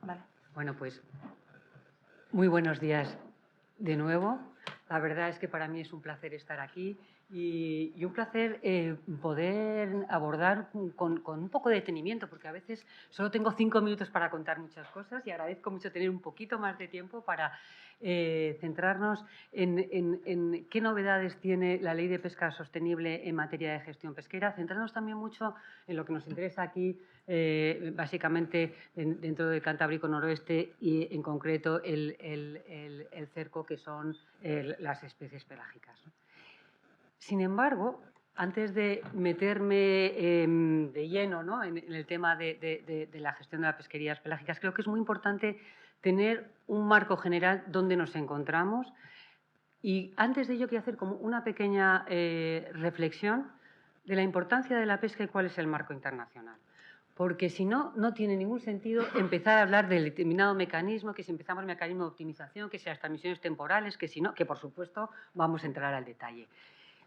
Vale. Bueno, pues muy buenos días de nuevo. La verdad es que para mí es un placer estar aquí y un placer poder abordar con un poco de detenimiento, porque a veces solo tengo 5 minutos para contar muchas cosas y agradezco mucho tener un poquito más de tiempo para centrarnos en qué novedades tiene la Ley de Pesca Sostenible en materia de gestión pesquera, centrarnos también mucho en lo que nos interesa aquí, básicamente dentro del Cantábrico Noroeste y en concreto el cerco, que son las especies pelágicas, ¿no? Sin embargo, antes de meterme de lleno, ¿no?, en el tema de la gestión de las pesquerías pelágicas, creo que es muy importante tener un marco general donde nos encontramos. Y antes de ello quiero hacer como una pequeña reflexión de la importancia de la pesca y cuál es el marco internacional. Porque si no, no tiene ningún sentido empezar a hablar del determinado mecanismo, que si empezamos mecanismo de optimización, que si las transmisiones temporales, que si no, que por supuesto vamos a entrar al detalle.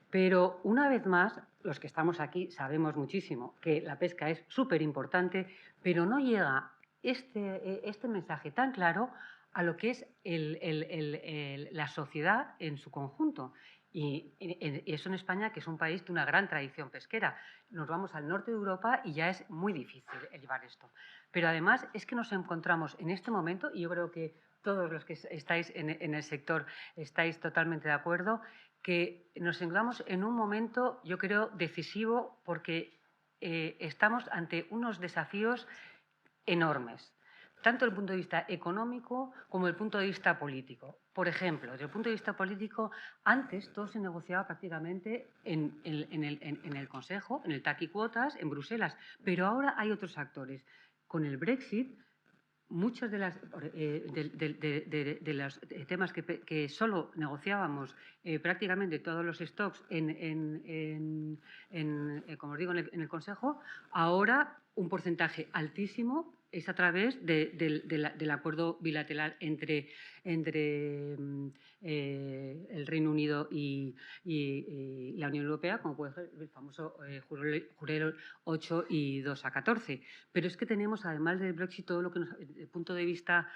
Pero una vez más, los que estamos aquí sabemos muchísimo que la pesca es súper importante, pero no llega este mensaje tan claro a lo que es la sociedad en su conjunto. Y eso en España, que es un país de una gran tradición pesquera. Nos vamos al norte de Europa y ya es muy difícil llevar esto. Pero además es que nos encontramos en este momento, y yo creo que todos los que estáis en el sector estáis totalmente de acuerdo, que nos encontramos en un momento, yo creo, decisivo, porque estamos ante unos desafíos enormes, tanto desde el punto de vista económico como desde el punto de vista político. Por ejemplo, desde el punto de vista político, antes todo se negociaba prácticamente en el Consejo, en el TAC y cuotas, en Bruselas, pero ahora hay otros actores. Con el Brexit, muchos de los temas que solo negociábamos prácticamente todos los stocks como os digo, en el Consejo, ahora un porcentaje altísimo es a través del acuerdo bilateral entre el Reino Unido y la Unión Europea, como puede ser el famoso Jurel 8 y 2 a 14. Pero es que tenemos, además del Brexit, todo lo que desde el punto de vista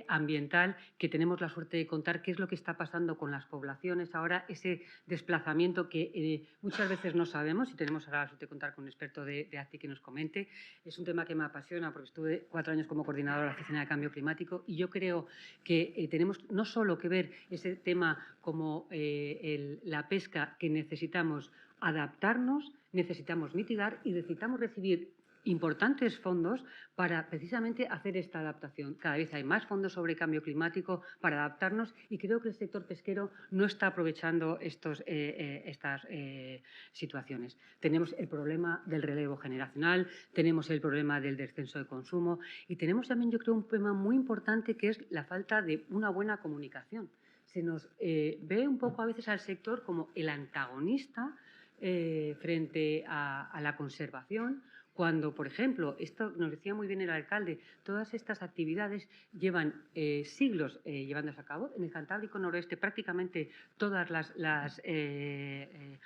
ambiental, que tenemos la suerte de contar qué es lo que está pasando con las poblaciones ahora, ese desplazamiento que muchas veces no sabemos, y tenemos ahora la suerte de contar con un experto de ACCI que nos comente. Es un tema que me apasiona porque estuve 4 años como coordinadora de la Oficina de Cambio Climático y yo creo que tenemos no solo que ver ese tema como la pesca, que necesitamos adaptarnos, necesitamos mitigar y necesitamos recibir importantes fondos para precisamente hacer esta adaptación. Cada vez hay más fondos sobre cambio climático para adaptarnos y creo que el sector pesquero no está aprovechando estas situaciones. Tenemos el problema del relevo generacional, tenemos el problema del descenso de consumo y tenemos también, yo creo, un problema muy importante, que es la falta de una buena comunicación. Se nos ve un poco a veces al sector como el antagonista frente a la conservación, cuando, por ejemplo, esto nos decía muy bien el alcalde, todas estas actividades llevan siglos llevándose a cabo. En el Cantábrico Noroeste prácticamente todas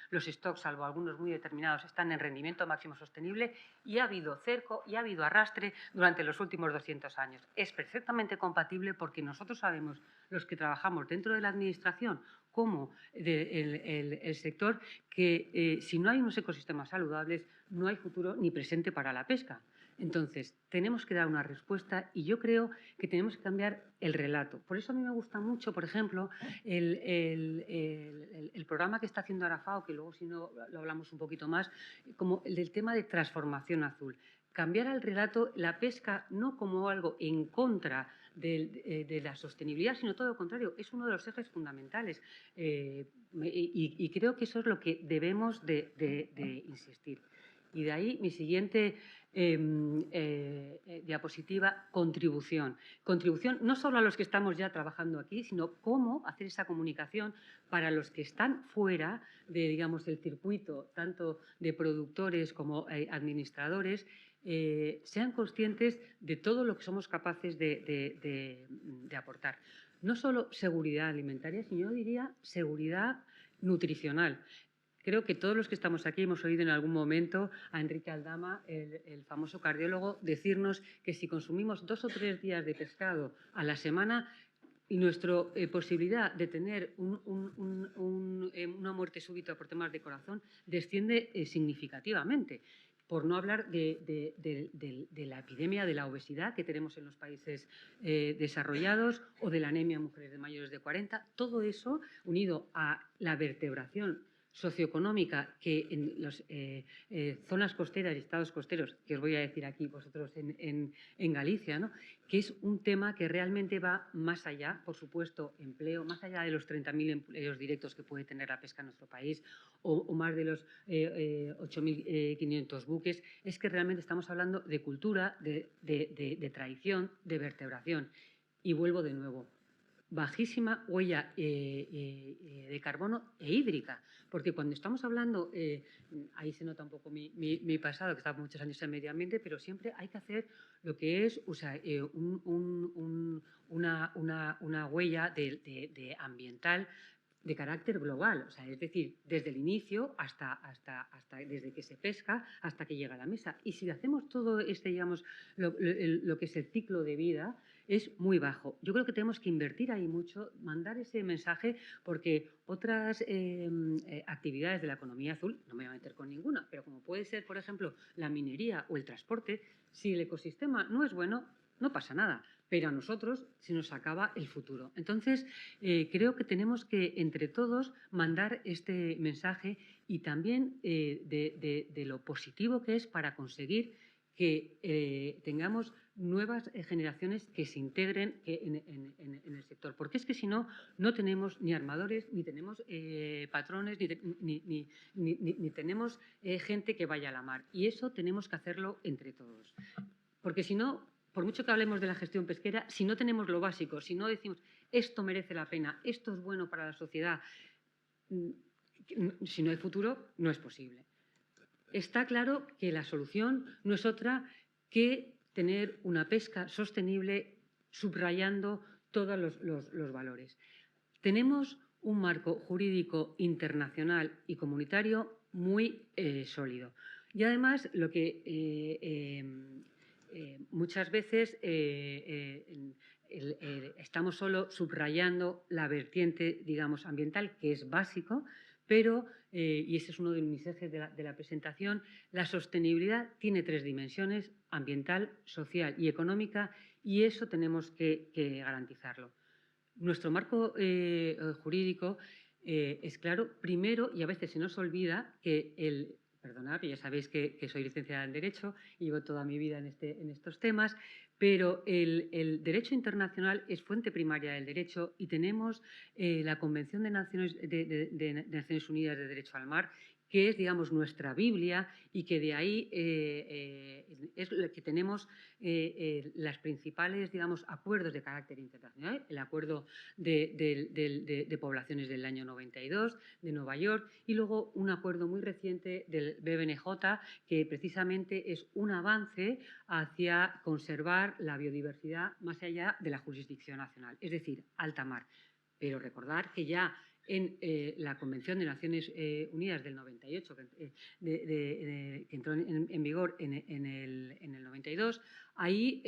los stocks, salvo algunos muy determinados, están en rendimiento máximo sostenible y ha habido cerco y ha habido arrastre durante los últimos 200 años. Es perfectamente compatible porque nosotros sabemos, los que trabajamos dentro de la Administración como el sector, que si no hay unos ecosistemas saludables no hay futuro ni presente para la pesca. Entonces, tenemos que dar una respuesta y yo creo que tenemos que cambiar el relato. Por eso a mí me gusta mucho, por ejemplo, el programa que está haciendo ahora FAO, que luego si no lo hablamos un poquito más, como el del tema de transformación azul. Cambiar al relato la pesca no como algo en contra de la sostenibilidad, sino todo lo contrario, es uno de los ejes fundamentales. Y creo que eso es lo que debemos de insistir. Y de ahí mi siguiente diapositiva, contribución. Contribución no solo a los que estamos ya trabajando aquí, sino cómo hacer esa comunicación para los que están fuera de, digamos, del circuito, tanto de productores como administradores, sean conscientes de todo lo que somos capaces de aportar. No solo seguridad alimentaria, sino yo diría seguridad nutricional. Creo que todos los que estamos aquí hemos oído en algún momento a Enrique Aldama, el famoso cardiólogo, decirnos que si consumimos 2 o 3 días de pescado a la semana, nuestra posibilidad de tener una muerte súbita por temas de corazón desciende significativamente. Por no hablar de la epidemia de la obesidad que tenemos en los países desarrollados o de la anemia en mujeres de mayores de 40. Todo eso, unido a la vertebración socioeconómica que en las zonas costeras y estados costeros, que os voy a decir aquí vosotros en Galicia, ¿no? Que es un tema que realmente va más allá, por supuesto, empleo, más allá de los 30.000 empleos directos que puede tener la pesca en nuestro país o más de los 8.500 buques, es que realmente estamos hablando de cultura, de tradición, de vertebración. Y vuelvo de nuevo. Bajísima huella de carbono e hídrica, porque cuando estamos hablando, ahí se nota un poco mi pasado, que estaba muchos años en medio ambiente, pero siempre hay que hacer lo que es una huella ambiental de carácter global, o sea, es decir, desde el inicio hasta desde que se pesca hasta que llega a la mesa. Y si hacemos todo digamos, lo que es el ciclo de vida, es muy bajo. Yo creo que tenemos que invertir ahí mucho, mandar ese mensaje, porque otras actividades de la economía azul, no me voy a meter con ninguna, pero como puede ser, por ejemplo, la minería o el transporte, si el ecosistema no es bueno, no pasa nada, pero a nosotros se nos acaba el futuro. Entonces, creo que tenemos que, entre todos, mandar este mensaje y también de lo positivo que es para conseguir que tengamos nuevas generaciones que se integren en el sector. Porque es que si no, no tenemos ni armadores, ni tenemos patrones, ni tenemos gente que vaya a la mar. Y eso tenemos que hacerlo entre todos. Porque si no, por mucho que hablemos de la gestión pesquera, si no tenemos lo básico, si no decimos esto merece la pena, esto es bueno para la sociedad, si no hay futuro, no es posible. Está claro que la solución no es otra que tener una pesca sostenible subrayando todos los valores. Tenemos un marco jurídico internacional y comunitario muy sólido. Y además, lo que muchas veces estamos solo subrayando la vertiente, digamos, ambiental, que es básico, pero, y ese es uno de mis ejes de la presentación, la sostenibilidad tiene 3 dimensiones: ambiental, social y económica, y eso tenemos que garantizarlo. Nuestro marco jurídico es claro, primero, y a veces se nos olvida que perdonad, que ya sabéis que soy licenciada en Derecho y llevo toda mi vida en estos temas, pero el derecho internacional es fuente primaria del derecho y tenemos la Convención de Naciones Unidas de Derecho al Mar, que es, digamos, nuestra Biblia, y que de ahí es lo que tenemos los principales, digamos, acuerdos de carácter internacional. El Acuerdo de Poblaciones del año 92 de Nueva York, y luego un acuerdo muy reciente del BBNJ, que precisamente es un avance hacia conservar la biodiversidad más allá de la jurisdicción nacional, es decir, alta mar. Pero recordar que ya en la Convención de Naciones Unidas del 98, que entró en vigor en el 92, ahí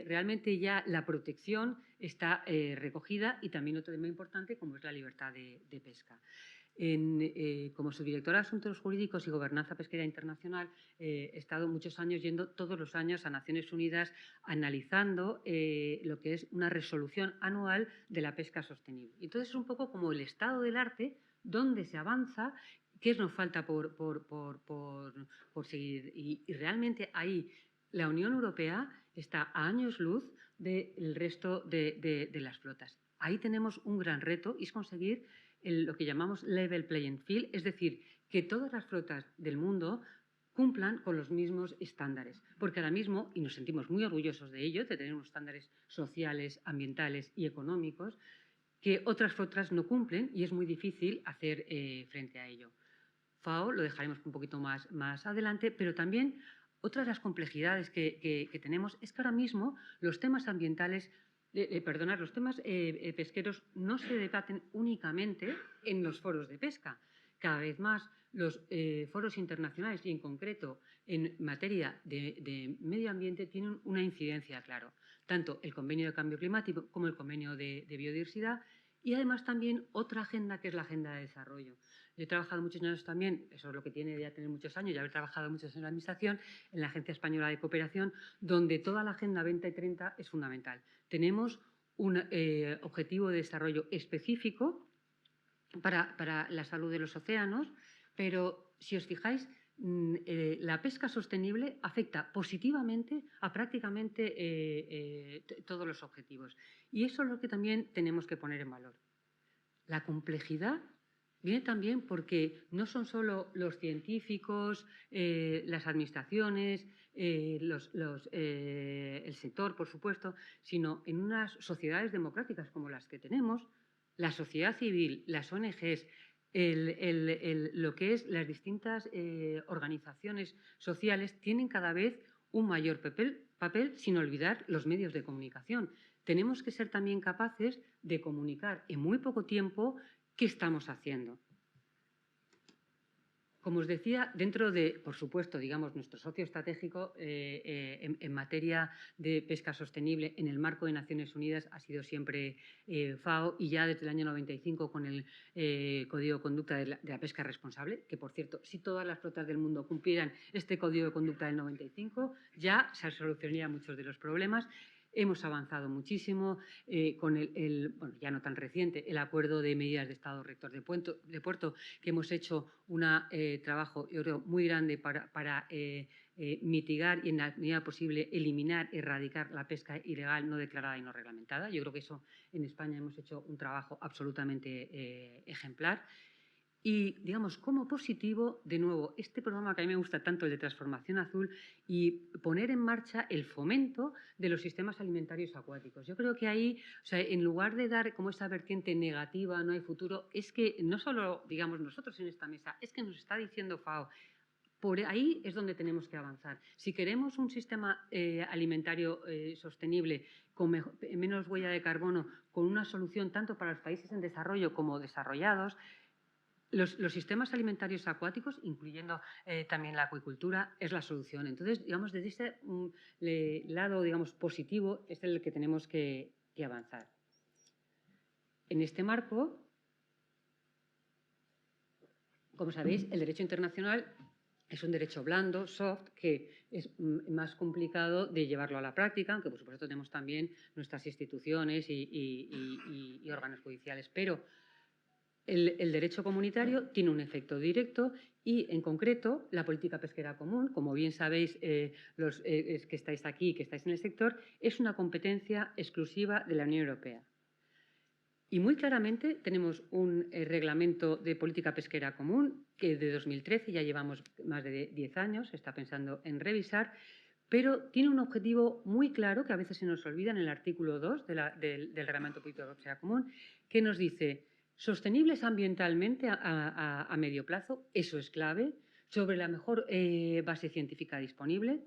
realmente ya la protección está recogida, y también otro tema importante como es la libertad de pesca. Como subdirectora de Asuntos Jurídicos y Gobernanza Pesquera Internacional, he estado muchos años yendo todos los años a Naciones Unidas analizando lo que es una resolución anual de la pesca sostenible. Entonces es un poco como el estado del arte, dónde se avanza, qué nos falta por seguir. Y realmente ahí la Unión Europea está a años luz del resto de las flotas. Ahí tenemos un gran reto, y es conseguir lo que llamamos level playing field, es decir, que todas las flotas del mundo cumplan con los mismos estándares. Porque ahora mismo, y nos sentimos muy orgullosos de ello, de tener unos estándares sociales, ambientales y económicos, que otras flotas no cumplen, y es muy difícil hacer frente a ello. FAO lo dejaremos un poquito más adelante, pero también otra de las complejidades que tenemos es que ahora mismo los temas ambientales, los temas pesqueros no se debaten únicamente en los foros de pesca, cada vez más los foros internacionales y en concreto en materia de medio ambiente tienen una incidencia, claro. Tanto el Convenio de Cambio Climático como el Convenio de Biodiversidad y además también otra agenda que es la Agenda de Desarrollo. Yo he trabajado muchos años también, eso es lo que tiene ya tener muchos años, y haber trabajado muchos en la Administración, en la Agencia Española de Cooperación, donde toda la Agenda 2030 es fundamental. Tenemos un objetivo de desarrollo específico para la salud de los océanos, pero si os fijáis, la pesca sostenible afecta positivamente a prácticamente todos los objetivos. Y eso es lo que también tenemos que poner en valor. La complejidad viene también porque no son solo los científicos, las administraciones, el sector, por supuesto, sino en unas sociedades democráticas como las que tenemos, la sociedad civil, las ONGs, lo que es las distintas organizaciones sociales tienen cada vez un mayor papel sin olvidar los medios de comunicación. Tenemos que ser también capaces de comunicar en muy poco tiempo qué estamos haciendo. Como os decía, dentro de, por supuesto, digamos, nuestro socio estratégico en materia de pesca sostenible en el marco de Naciones Unidas ha sido siempre FAO y ya desde el año 95 con el Código de Conducta de la Pesca Responsable, que, por cierto, si todas las flotas del mundo cumplieran este Código de Conducta del 95, ya se solucionarían muchos de los problemas. Hemos avanzado muchísimo con bueno, ya no tan reciente, el acuerdo de medidas de Estado rector de puerto, que hemos hecho un trabajo, yo creo, muy grande para mitigar y, en la medida posible, eliminar, erradicar la pesca ilegal, no declarada y no reglamentada. Yo creo que eso en España hemos hecho un trabajo absolutamente ejemplar. Y, digamos, como positivo, de nuevo, este programa que a mí me gusta tanto, el de Transformación Azul, y poner en marcha el fomento de los sistemas alimentarios acuáticos. Yo creo que ahí, o sea, en lugar de dar como esa vertiente negativa, no hay futuro, es que no solo, digamos, nosotros en esta mesa, es que nos está diciendo FAO, por ahí es donde tenemos que avanzar. Si queremos un sistema alimentario sostenible, con menos huella de carbono, con una solución tanto para los países en desarrollo como desarrollados, los sistemas alimentarios acuáticos, incluyendo también la acuicultura, es la solución. Entonces, digamos, desde ese lado, digamos, positivo, es el que tenemos que avanzar. En este marco, como sabéis, el derecho internacional es un derecho blando, soft, que es más complicado de llevarlo a la práctica, aunque por supuesto tenemos también nuestras instituciones y órganos judiciales, pero el derecho comunitario tiene un efecto directo y, en concreto, la política pesquera común, como bien sabéis los que estáis aquí, que estáis en el sector, es una competencia exclusiva de la Unión Europea. Y muy claramente tenemos un reglamento de política pesquera común que de 2013, ya llevamos más de 10 años, se está pensando en revisar, pero tiene un objetivo muy claro que a veces se nos olvida en el artículo 2 del reglamento de política pesquera común, que nos dice: sostenibles ambientalmente a medio plazo, eso es clave, sobre la mejor base científica disponible,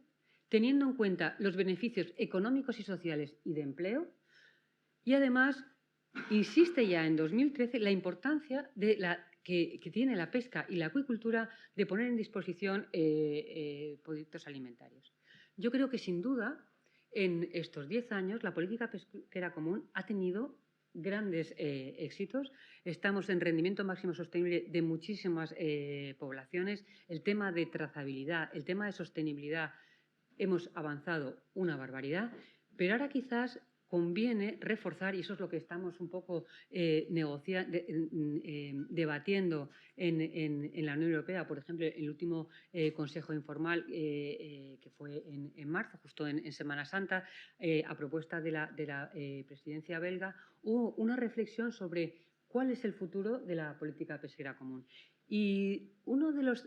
teniendo en cuenta los beneficios económicos y sociales y de empleo, y además insiste ya en 2013 la importancia que tiene la pesca y la acuicultura de poner en disposición productos alimentarios. Yo creo que, sin duda, en estos 10 años la política pesquera común ha tenido grandes éxitos. Estamos en rendimiento máximo sostenible de muchísimas poblaciones. El tema de trazabilidad, el tema de sostenibilidad, hemos avanzado una barbaridad, pero ahora quizás conviene reforzar, y eso es lo que estamos un poco debatiendo en la Unión Europea. Por ejemplo, el último Consejo Informal que fue en marzo, justo en Semana Santa, a propuesta de la presidencia belga, hubo una reflexión sobre cuál es el futuro de la política pesquera común. Y una de las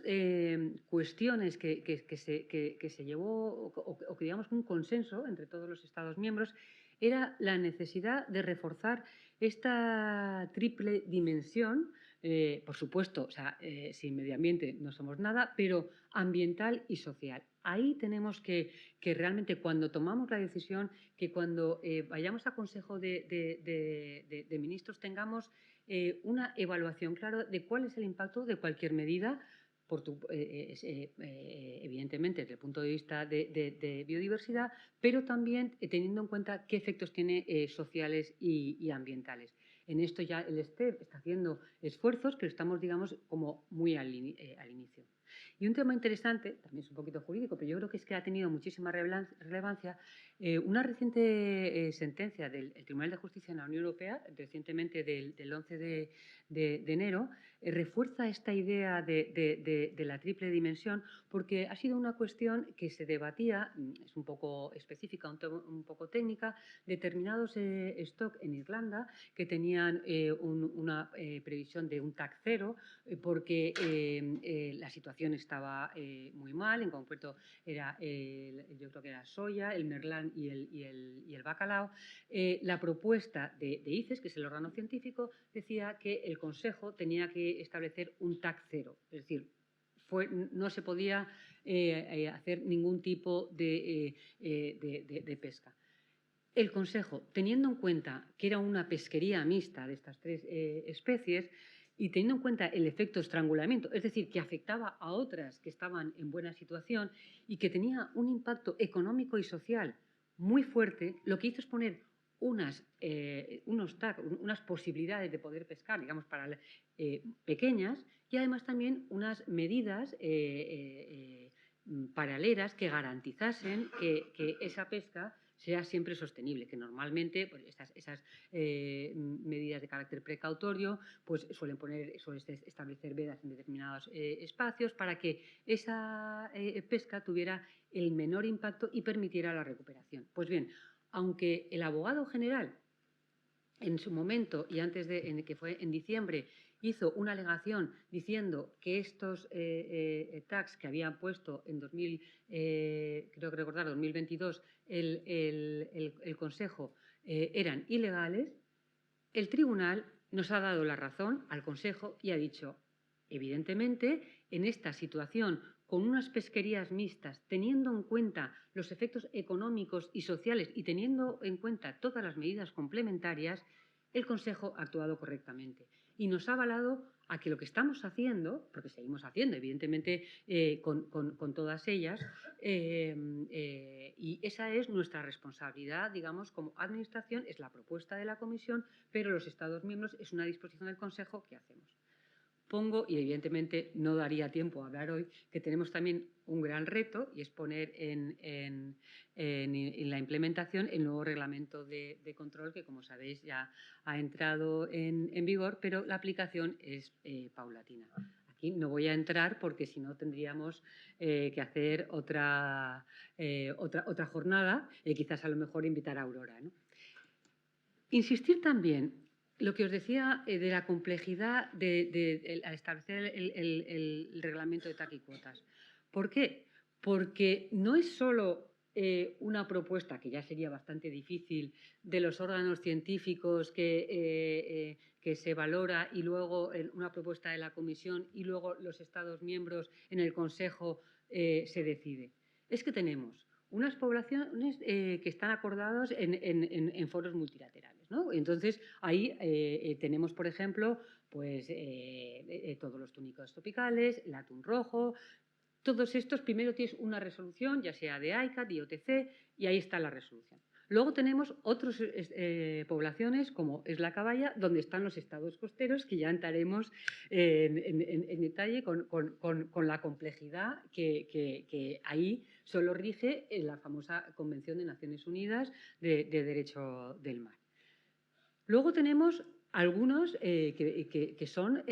cuestiones que se llevó, o que digamos un consenso entre todos los Estados miembros, era la necesidad de reforzar esta triple dimensión, por supuesto, o sea, sin medio ambiente no somos nada, pero ambiental y social. Ahí tenemos que realmente, cuando tomamos la decisión, que cuando vayamos a Consejo de Ministros tengamos una evaluación clara de cuál es el impacto de cualquier medida, evidentemente desde el punto de vista de biodiversidad, pero también teniendo en cuenta qué efectos tiene sociales y ambientales. En esto ya el STEP está haciendo esfuerzos, pero estamos, digamos, como muy al inicio. Y un tema interesante, también es un poquito jurídico, pero yo creo que es que ha tenido muchísima relevancia, una reciente sentencia del Tribunal de Justicia de la Unión Europea, recientemente del 11 de enero, refuerza esta idea de la triple dimensión, porque ha sido una cuestión que se debatía, es un poco específica, un poco técnica, determinados stock en Irlanda que tenían una previsión de un TAC cero, porque la situación estaba muy mal, en concreto era, yo creo que era soya, el merlán y el bacalao. La propuesta de ICES, que es el órgano científico, decía que el Consejo tenía que establecer un TAC cero, es decir, no se podía hacer ningún tipo de pesca. El Consejo, teniendo en cuenta que era una pesquería mixta de estas tres especies y teniendo en cuenta el efecto estrangulamiento, es decir, que afectaba a otras que estaban en buena situación y que tenía un impacto económico y social muy fuerte, lo que hizo es poner unas posibilidades de poder pescar, digamos, para pequeñas, y además también unas medidas paralelas que garantizasen que esa pesca sea siempre sostenible, que normalmente pues, esas medidas de carácter precautorio pues, suelen establecer vedas en determinados espacios para que esa pesca tuviera el menor impacto y permitiera la recuperación. Pues bien, aunque el abogado general en su momento y antes que fue en diciembre, hizo una alegación diciendo que estos tags que habían puesto en creo que recordar, 2022 el Consejo eran ilegales, el Tribunal nos ha dado la razón al Consejo y ha dicho, evidentemente, en esta situación, con unas pesquerías mixtas, teniendo en cuenta los efectos económicos y sociales y teniendo en cuenta todas las medidas complementarias, el Consejo ha actuado correctamente y nos ha avalado a que lo que estamos haciendo, porque seguimos haciendo, evidentemente, con todas ellas, y esa es nuestra responsabilidad, digamos, como Administración, es la propuesta de la Comisión, pero los Estados miembros es una disposición del Consejo que hacemos. Pongo, y evidentemente no daría tiempo a hablar hoy, que tenemos también un gran reto y es poner en la implementación el nuevo reglamento de control que, como sabéis, ya ha entrado en vigor, pero la aplicación es paulatina. Aquí no voy a entrar porque si no tendríamos que hacer otra jornada y quizás a lo mejor invitar a Aurora, ¿no? Insistir también lo que os decía de la complejidad al establecer el reglamento de TAC y cuotas. ¿Por qué? Porque no es solo una propuesta, que ya sería bastante difícil, de los órganos científicos que se valora y luego una propuesta de la Comisión y luego los Estados miembros en el Consejo se decide. Es que tenemos unas poblaciones que están acordados en foros multilaterales, ¿no? Entonces, ahí tenemos, por ejemplo, pues, todos los túnicos tropicales, el atún rojo. Todos estos, primero tienes una resolución, ya sea de ICCAT, de IOTC, y ahí está la resolución. Luego tenemos otras poblaciones, como es la caballa, donde están los estados costeros, que ya entraremos en detalle con la complejidad que ahí solo rige en la famosa Convención de Naciones Unidas de Derecho del Mar. Luego tenemos algunos que son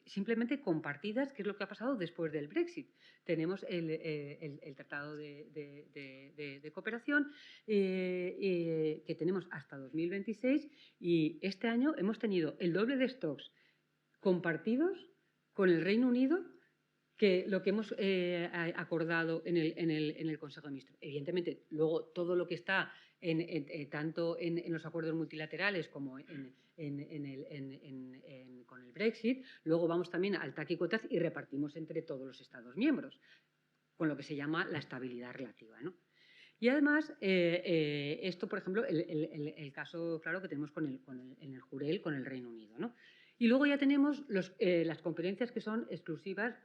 simplemente compartidas, que es lo que ha pasado después del Brexit. Tenemos el Tratado de Cooperación que tenemos hasta 2026 y este año hemos tenido el doble de stocks compartidos con el Reino Unido que lo que hemos acordado en el Consejo de Ministros. Evidentemente, luego todo lo que está tanto en los acuerdos multilaterales como con el Brexit, luego vamos también al TAC y cuotas y repartimos entre todos los Estados miembros, con lo que se llama la estabilidad relativa, ¿no? Y además, esto, por ejemplo, el caso claro que tenemos en el Jurel, con el Reino Unido, ¿no? Y luego ya tenemos las competencias que son exclusivas,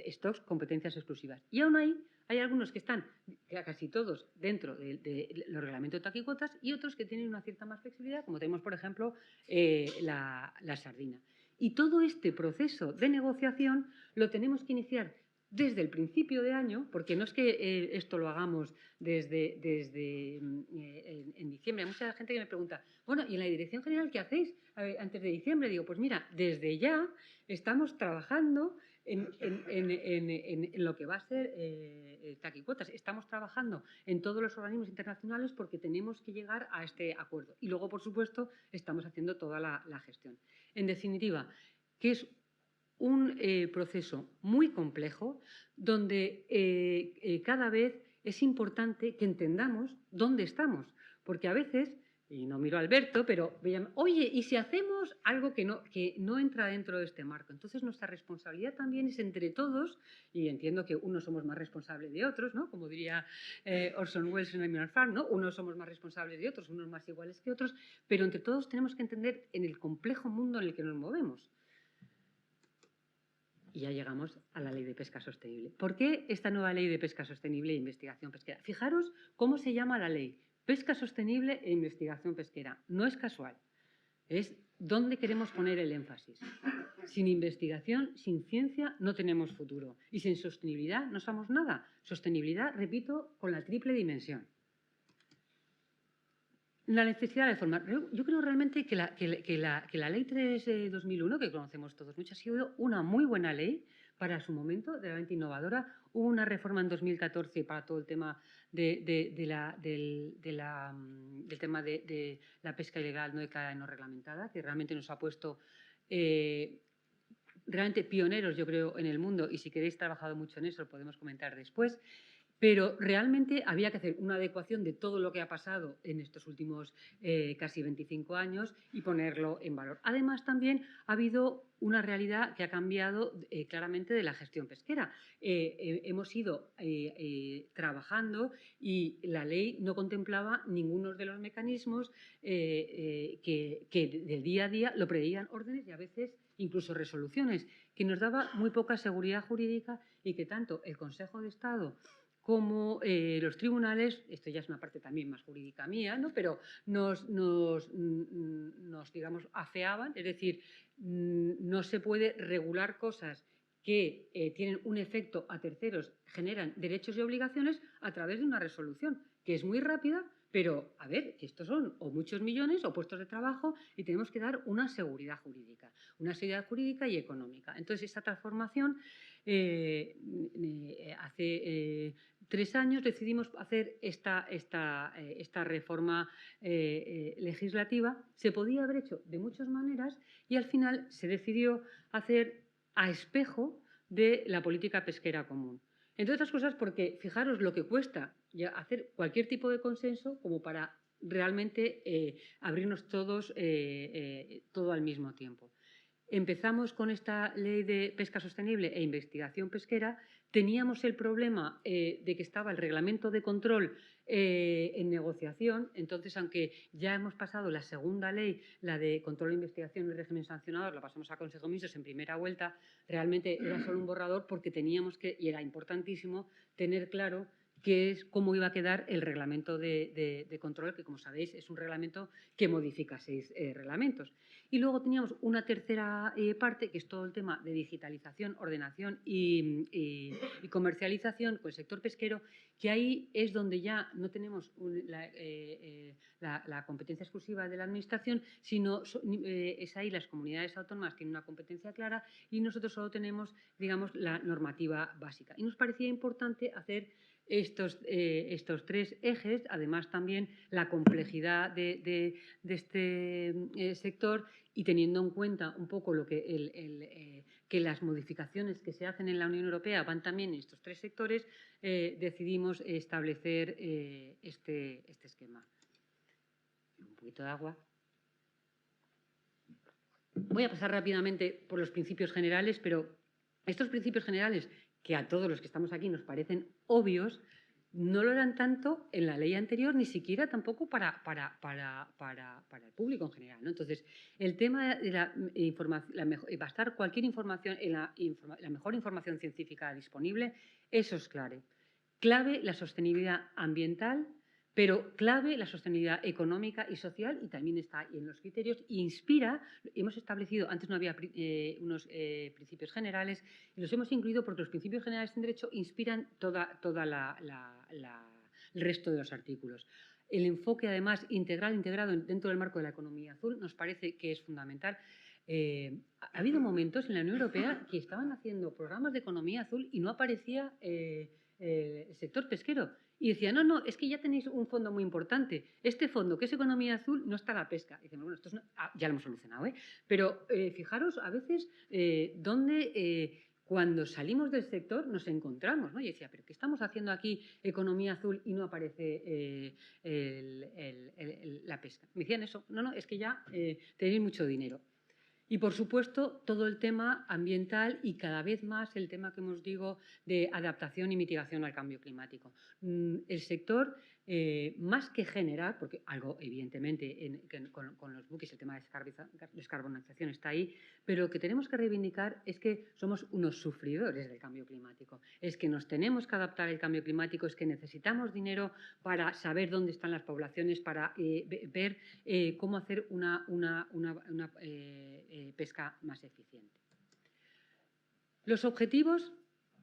stocks, competencias exclusivas. Y aún hay algunos que están, casi todos, dentro de los reglamentos de taquicuotas y otros que tienen una cierta más flexibilidad, como tenemos, por ejemplo, la sardina. Y todo este proceso de negociación lo tenemos que iniciar desde el principio de año, porque no es que esto lo hagamos desde en diciembre. Hay mucha gente que me pregunta, bueno, ¿y en la Dirección General qué hacéis antes de diciembre? Digo, pues mira, desde ya estamos trabajando en lo que va a ser taquicuotas. Estamos trabajando en todos los organismos internacionales porque tenemos que llegar a este acuerdo. Y luego, por supuesto, estamos haciendo toda la gestión. En definitiva, que es un proceso muy complejo donde cada vez es importante que entendamos dónde estamos, porque a veces, y no miro a Alberto, pero oye, ¿y si hacemos algo que no entra dentro de este marco? Entonces nuestra responsabilidad también es entre todos, y entiendo que unos somos más responsables de otros, ¿no? Como diría Orson Welles en Animal Farm, ¿no? Unos somos más responsables de otros, unos más iguales que otros, pero entre todos tenemos que entender en el complejo mundo en el que nos movemos. Y ya llegamos a la Ley de Pesca Sostenible. ¿Por qué esta nueva Ley de Pesca Sostenible e Investigación Pesquera? Fijaros cómo se llama la ley. Pesca Sostenible e Investigación Pesquera. No es casual. Es dónde queremos poner el énfasis. Sin investigación, sin ciencia, no tenemos futuro. Y sin sostenibilidad no somos nada. Sostenibilidad, repito, con la triple dimensión. La necesidad de reformar. Yo creo realmente que la Ley 3 de 2001, que conocemos todos mucho, ha sido una muy buena ley para su momento, realmente innovadora. Hubo una reforma en 2014 para todo el tema del tema de la pesca ilegal no declarada y no reglamentada, que realmente nos ha puesto realmente pioneros, yo creo, en el mundo. Y si queréis trabajado mucho en eso, lo podemos comentar después. Pero realmente había que hacer una adecuación de todo lo que ha pasado en estos últimos casi 25 años y ponerlo en valor. Además, también ha habido una realidad que ha cambiado claramente de la gestión pesquera. Hemos ido trabajando y la ley no contemplaba ninguno de los mecanismos que del día a día lo preveían órdenes y a veces incluso resoluciones, que nos daba muy poca seguridad jurídica y que tanto el Consejo de Estado como los tribunales, esto ya es una parte también más jurídica mía, ¿no? Pero nos digamos, afeaban, es decir, no se puede regular cosas que tienen un efecto a terceros, generan derechos y obligaciones a través de una resolución, que es muy rápida, pero, a ver, que estos son o muchos millones o puestos de trabajo y tenemos que dar una seguridad jurídica y económica. Entonces, esta transformación, hace 3 años decidimos hacer esta reforma legislativa. Se podía haber hecho de muchas maneras y al final se decidió hacer a espejo de la política pesquera común. Entre otras cosas porque fijaros lo que cuesta hacer cualquier tipo de consenso como para realmente abrirnos todos todo al mismo tiempo. Empezamos con esta ley de pesca sostenible e investigación pesquera. Teníamos el problema de que estaba el reglamento de control en negociación. Entonces, aunque ya hemos pasado la segunda ley, la de control e investigación y régimen sancionador, la pasamos a Consejo de Ministros en primera vuelta, realmente era solo un borrador porque teníamos que, y era importantísimo, tener claro cómo iba a quedar el reglamento de control, que como sabéis es un reglamento que modifica 6 reglamentos. Y luego teníamos una tercera parte, que es todo el tema de digitalización, ordenación y comercialización con el sector pesquero, que ahí es donde ya no tenemos la competencia exclusiva de la Administración, sino es ahí las comunidades autónomas tienen una competencia clara y nosotros solo tenemos, digamos, la normativa básica. Y nos parecía importante hacer estos 3 ejes, además también la complejidad de este sector y teniendo en cuenta un poco lo que las modificaciones que se hacen en la Unión Europea van también en estos 3 sectores, decidimos establecer este esquema. Un poquito de agua. Voy a pasar rápidamente por los principios generales, pero estos principios generales que a todos los que estamos aquí nos parecen obvios, No lo eran tanto en la ley anterior, ni siquiera tampoco para el público en general, ¿no? Entonces, el tema de la información, basar cualquier información en la mejor información científica disponible, eso es clave. Clave la sostenibilidad ambiental, pero clave la sostenibilidad económica y social, y también está ahí en los criterios, e inspira, hemos establecido, antes no había unos principios generales, y los hemos incluido porque los principios generales en derecho inspiran toda el resto de los artículos. El enfoque, además, integrado dentro del marco de la economía azul, nos parece que es fundamental. Ha habido momentos en la Unión Europea que estaban haciendo programas de economía azul y no aparecía el sector pesquero. Y decía, no, es que ya tenéis un fondo muy importante. Este fondo, que es economía azul, no está la pesca. Y decimos, bueno, esto ya lo hemos solucionado, ¿eh? Pero fijaros a veces dónde cuando salimos del sector nos encontramos, ¿no? Y decía, ¿pero qué estamos haciendo aquí economía azul y no aparece la pesca? Me decían eso, no, es que ya tenéis mucho dinero. Y, por supuesto, todo el tema ambiental y cada vez más el tema que os digo de adaptación y mitigación al cambio climático. El sector, más que generar, porque algo evidentemente con los buques el tema de descarbonización está ahí, pero lo que tenemos que reivindicar es que somos unos sufridores del cambio climático. Es que nos tenemos que adaptar al cambio climático, es que necesitamos dinero para saber dónde están las poblaciones, para ver cómo hacer una pesca más eficiente. Los objetivos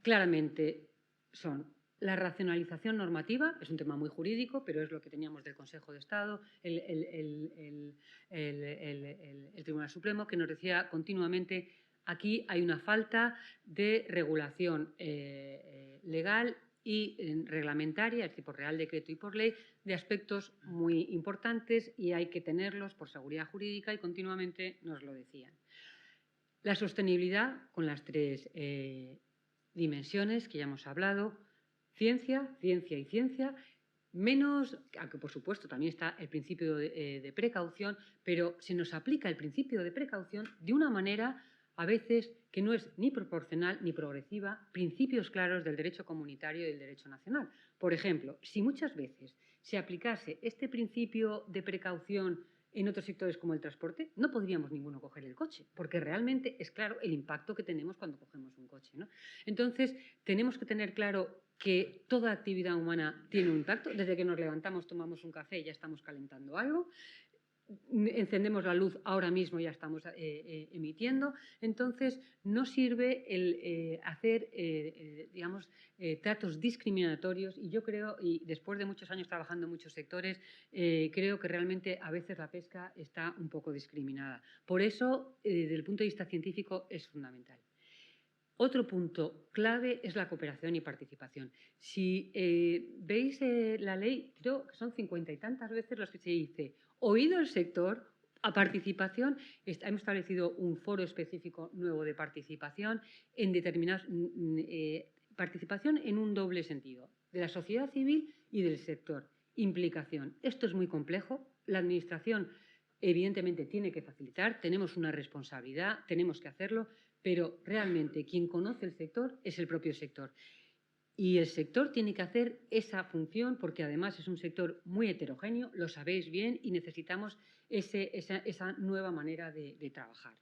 claramente son la racionalización normativa, es un tema muy jurídico, pero es lo que teníamos del Consejo de Estado, el Tribunal Supremo, que nos decía continuamente aquí hay una falta de regulación legal y reglamentaria, es decir, por Real Decreto y por ley, de aspectos muy importantes y hay que tenerlos por seguridad jurídica y continuamente nos lo decían. La sostenibilidad con las tres dimensiones que ya hemos hablado, ciencia y ciencia, menos, aunque por supuesto también está el principio de precaución, pero se nos aplica el principio de precaución de una manera a veces que no es ni proporcional ni progresiva, principios claros del derecho comunitario y del derecho nacional. Por ejemplo, si muchas veces se aplicase este principio de precaución en otros sectores como el transporte, no podríamos ninguno coger el coche, porque realmente es claro el impacto que tenemos cuando cogemos un coche, ¿no? Entonces, tenemos que tener claro que toda actividad humana tiene un impacto. Desde que nos levantamos, tomamos un café y ya estamos calentando algo. Encendemos la luz, ahora mismo ya estamos emitiendo. Entonces, no sirve el hacer, digamos, tratos discriminatorios y yo creo, y después de muchos años trabajando en muchos sectores, creo que realmente a veces la pesca está un poco discriminada. Por eso, desde el punto de vista científico, es fundamental. Otro punto clave es la cooperación y participación. Si veis la ley, creo que son 50 y tantas veces los que se dice oído el sector, a participación, hemos establecido un foro específico nuevo de participación en determinados participación en un doble sentido, de la sociedad civil y del sector. Implicación. Esto es muy complejo. La Administración evidentemente tiene que facilitar, tenemos una responsabilidad, tenemos que hacerlo, pero realmente quien conoce el sector es el propio sector. Y el sector tiene que hacer esa función porque además es un sector muy heterogéneo, lo sabéis bien, y necesitamos esa nueva manera de trabajar.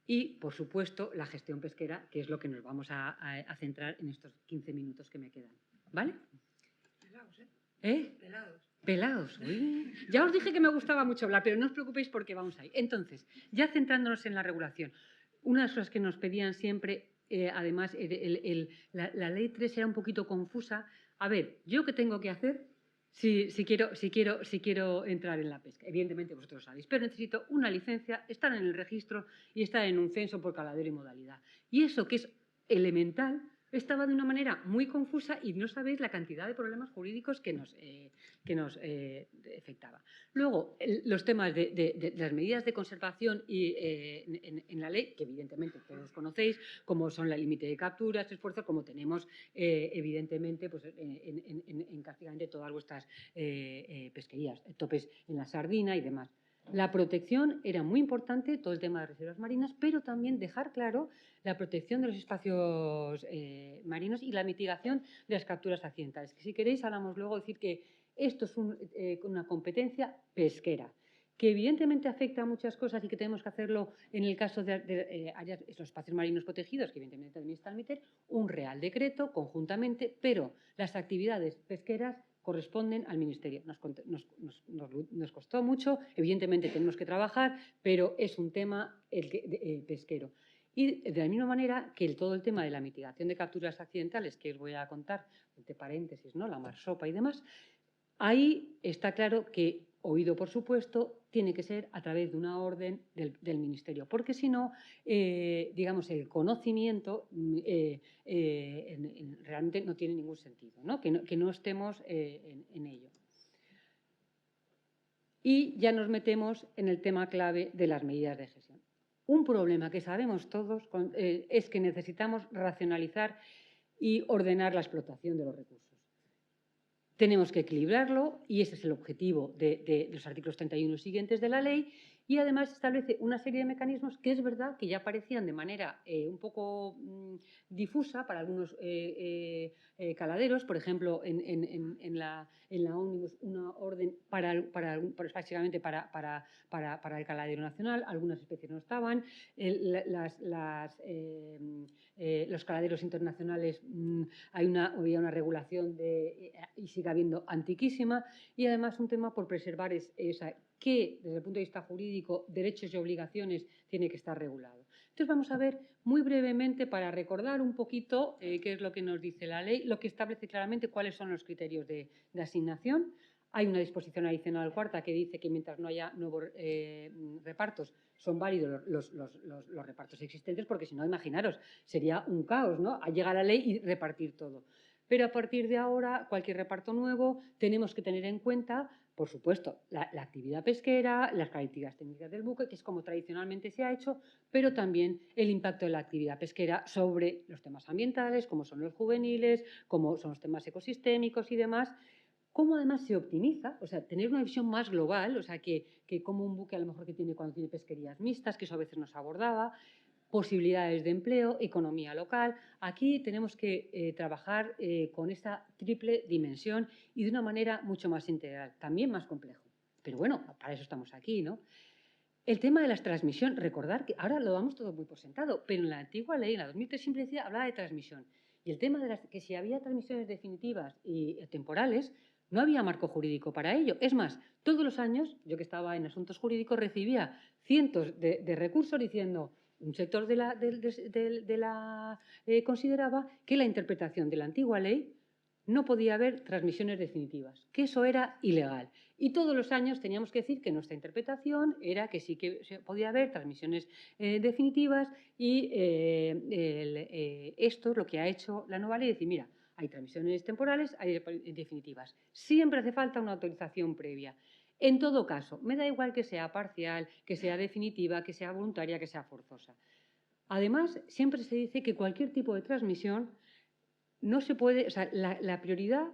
Y, por supuesto, la gestión pesquera, que es lo que nos vamos a centrar en estos 15 minutos que me quedan. ¿Vale? Pelados, ¿eh? ¿Eh? Pelados. Pelados. Uy. Ya os dije que me gustaba mucho hablar, pero no os preocupéis porque vamos ahí. Entonces, ya centrándonos en la regulación, una de las cosas que nos pedían siempre, además, la ley 3 era un poquito confusa. A ver, ¿yo qué tengo que hacer si quiero entrar en la pesca? Evidentemente vosotros sabéis, pero necesito una licencia, estar en el registro y estar en un censo por caladero y modalidad. Y eso, que es elemental, estaba de una manera muy confusa y no sabéis la cantidad de problemas jurídicos que nos afectaba. Luego, los temas de las medidas de conservación y, en la ley, que evidentemente todos conocéis, como son el límite de capturas, esfuerzos, como tenemos evidentemente pues, en prácticamente todas vuestras pesquerías, topes en la sardina y demás. La protección era muy importante, todo el tema de reservas marinas, pero también dejar claro la protección de los espacios marinos y la mitigación de las capturas accidentales. Que si queréis, hablamos luego, decir que esto es una competencia pesquera, que evidentemente afecta a muchas cosas y que tenemos que hacerlo en el caso de áreas, los espacios marinos protegidos, que evidentemente también está el MITER, un real decreto conjuntamente, pero las actividades pesqueras corresponden al Ministerio. Nos costó mucho, evidentemente tenemos que trabajar, pero es un tema pesquero. Y de la misma manera que todo el tema de la mitigación de capturas accidentales, que os voy a contar, entre paréntesis, ¿no? La marsopa y demás, ahí está claro que, oído por supuesto, tiene que ser a través de una orden del Ministerio, porque si no, digamos, el conocimiento realmente no tiene ningún sentido, ¿no? Que no estemos en ello. Y ya nos metemos en el tema clave de las medidas de gestión. Un problema que sabemos todos es que necesitamos racionalizar y ordenar la explotación de los recursos. Tenemos que equilibrarlo y ese es el objetivo de los artículos 31 siguientes de la ley, y además establece una serie de mecanismos que es verdad que ya aparecían de manera un poco difusa para algunos caladeros. Por ejemplo, en la Ómnibus, una orden básicamente para el caladero nacional, algunas especies no estaban. Los caladeros internacionales había una regulación y sigue habiendo antiquísima, y además un tema por preservar que desde el punto de vista jurídico, derechos y obligaciones, tiene que estar regulado. Entonces vamos a ver muy brevemente, para recordar un poquito qué es lo que nos dice la ley, lo que establece claramente cuáles son los criterios de asignación. Hay una disposición adicional cuarta que dice que mientras no haya nuevos repartos, son válidos los repartos existentes, porque si no, imaginaros, sería un caos, ¿no? Llega la ley y repartir todo. Pero a partir de ahora, cualquier reparto nuevo, tenemos que tener en cuenta, por supuesto, la actividad pesquera, las características técnicas del buque, que es como tradicionalmente se ha hecho, pero también el impacto de la actividad pesquera sobre los temas ambientales, como son los juveniles, como son los temas ecosistémicos y demás. Cómo además se optimiza, o sea, tener una visión más global, o sea, que como un buque a lo mejor que tiene cuando tiene pesquerías mixtas, que eso a veces nos abordaba, posibilidades de empleo, economía local. Aquí tenemos que trabajar con esta triple dimensión y de una manera mucho más integral, también más complejo. Pero bueno, para eso estamos aquí, ¿no? El tema de las transmisiones, recordar que ahora lo damos todo muy por sentado, pero en la antigua ley, en la 2003, siempre decía, hablaba de transmisión. Y el tema de que si había transmisiones definitivas y temporales, no había marco jurídico para ello. Es más, todos los años, yo que estaba en asuntos jurídicos, recibía cientos de recursos diciendo, un sector consideraba que la interpretación de la antigua ley no podía haber transmisiones definitivas, que eso era ilegal. Y todos los años teníamos que decir que nuestra interpretación era que sí que podía haber transmisiones definitivas, y esto es lo que ha hecho la nueva ley, decir, mira, hay transmisiones temporales, hay definitivas. Siempre hace falta una autorización previa. En todo caso, me da igual que sea parcial, que sea definitiva, que sea voluntaria, que sea forzosa. Además, siempre se dice que cualquier tipo de transmisión no se puede, o sea, la prioridad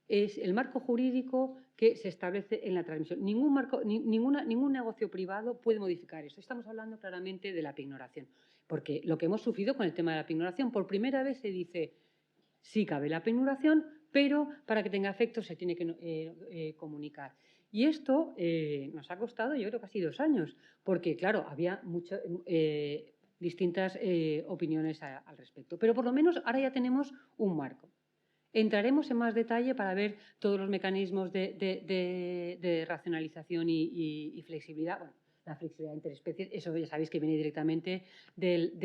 es el marco jurídico que se establece en la transmisión. Ningún negocio privado puede modificar eso. Estamos hablando claramente de la pignoración, porque lo que hemos sufrido con el tema de la pignoración, por primera vez se dice, sí cabe la pignoración, pero para que tenga efecto se tiene que comunicar. Y esto nos ha costado, yo creo, casi 2 años, porque, claro, había distintas opiniones al respecto. Pero por lo menos ahora ya tenemos un marco. Entraremos en más detalle para ver todos los mecanismos de racionalización y flexibilidad. Bueno, la flexibilidad interespecies, eso ya sabéis que viene directamente del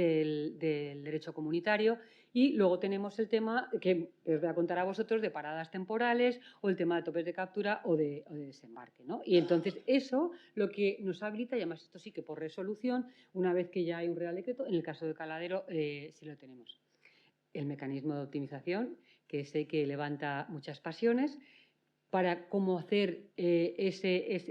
derecho comunitario. Y luego tenemos el tema que os voy a contar a vosotros de paradas temporales, o el tema de topes de captura o de desembarque, ¿no? Y entonces eso lo que nos habilita, y además esto sí que por resolución, una vez que ya hay un real decreto, en el caso del caladero sí lo tenemos. El mecanismo de optimización, que sé que levanta muchas pasiones, para cómo hacer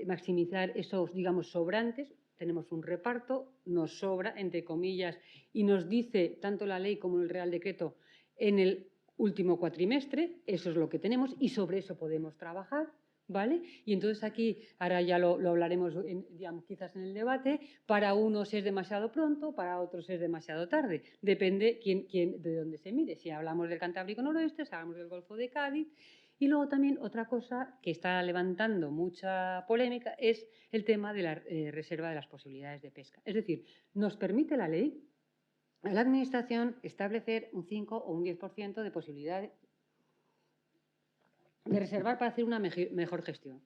maximizar esos, digamos, sobrantes. Tenemos un reparto, nos sobra, entre comillas, y nos dice tanto la ley como el Real Decreto en el último cuatrimestre, eso es lo que tenemos y sobre eso podemos trabajar. ¿vale? Y entonces aquí, ahora ya lo hablaremos digamos, quizás en el debate, para unos es demasiado pronto, para otros es demasiado tarde. Depende de dónde se mire. Si hablamos del Cantábrico Noroeste, si hablamos del Golfo de Cádiz. Y luego también otra cosa que está levantando mucha polémica es el tema de la reserva de las posibilidades de pesca. Es decir, nos permite la ley a la Administración establecer un 5 o un 10% de posibilidades de reservar para hacer una mejor gestión.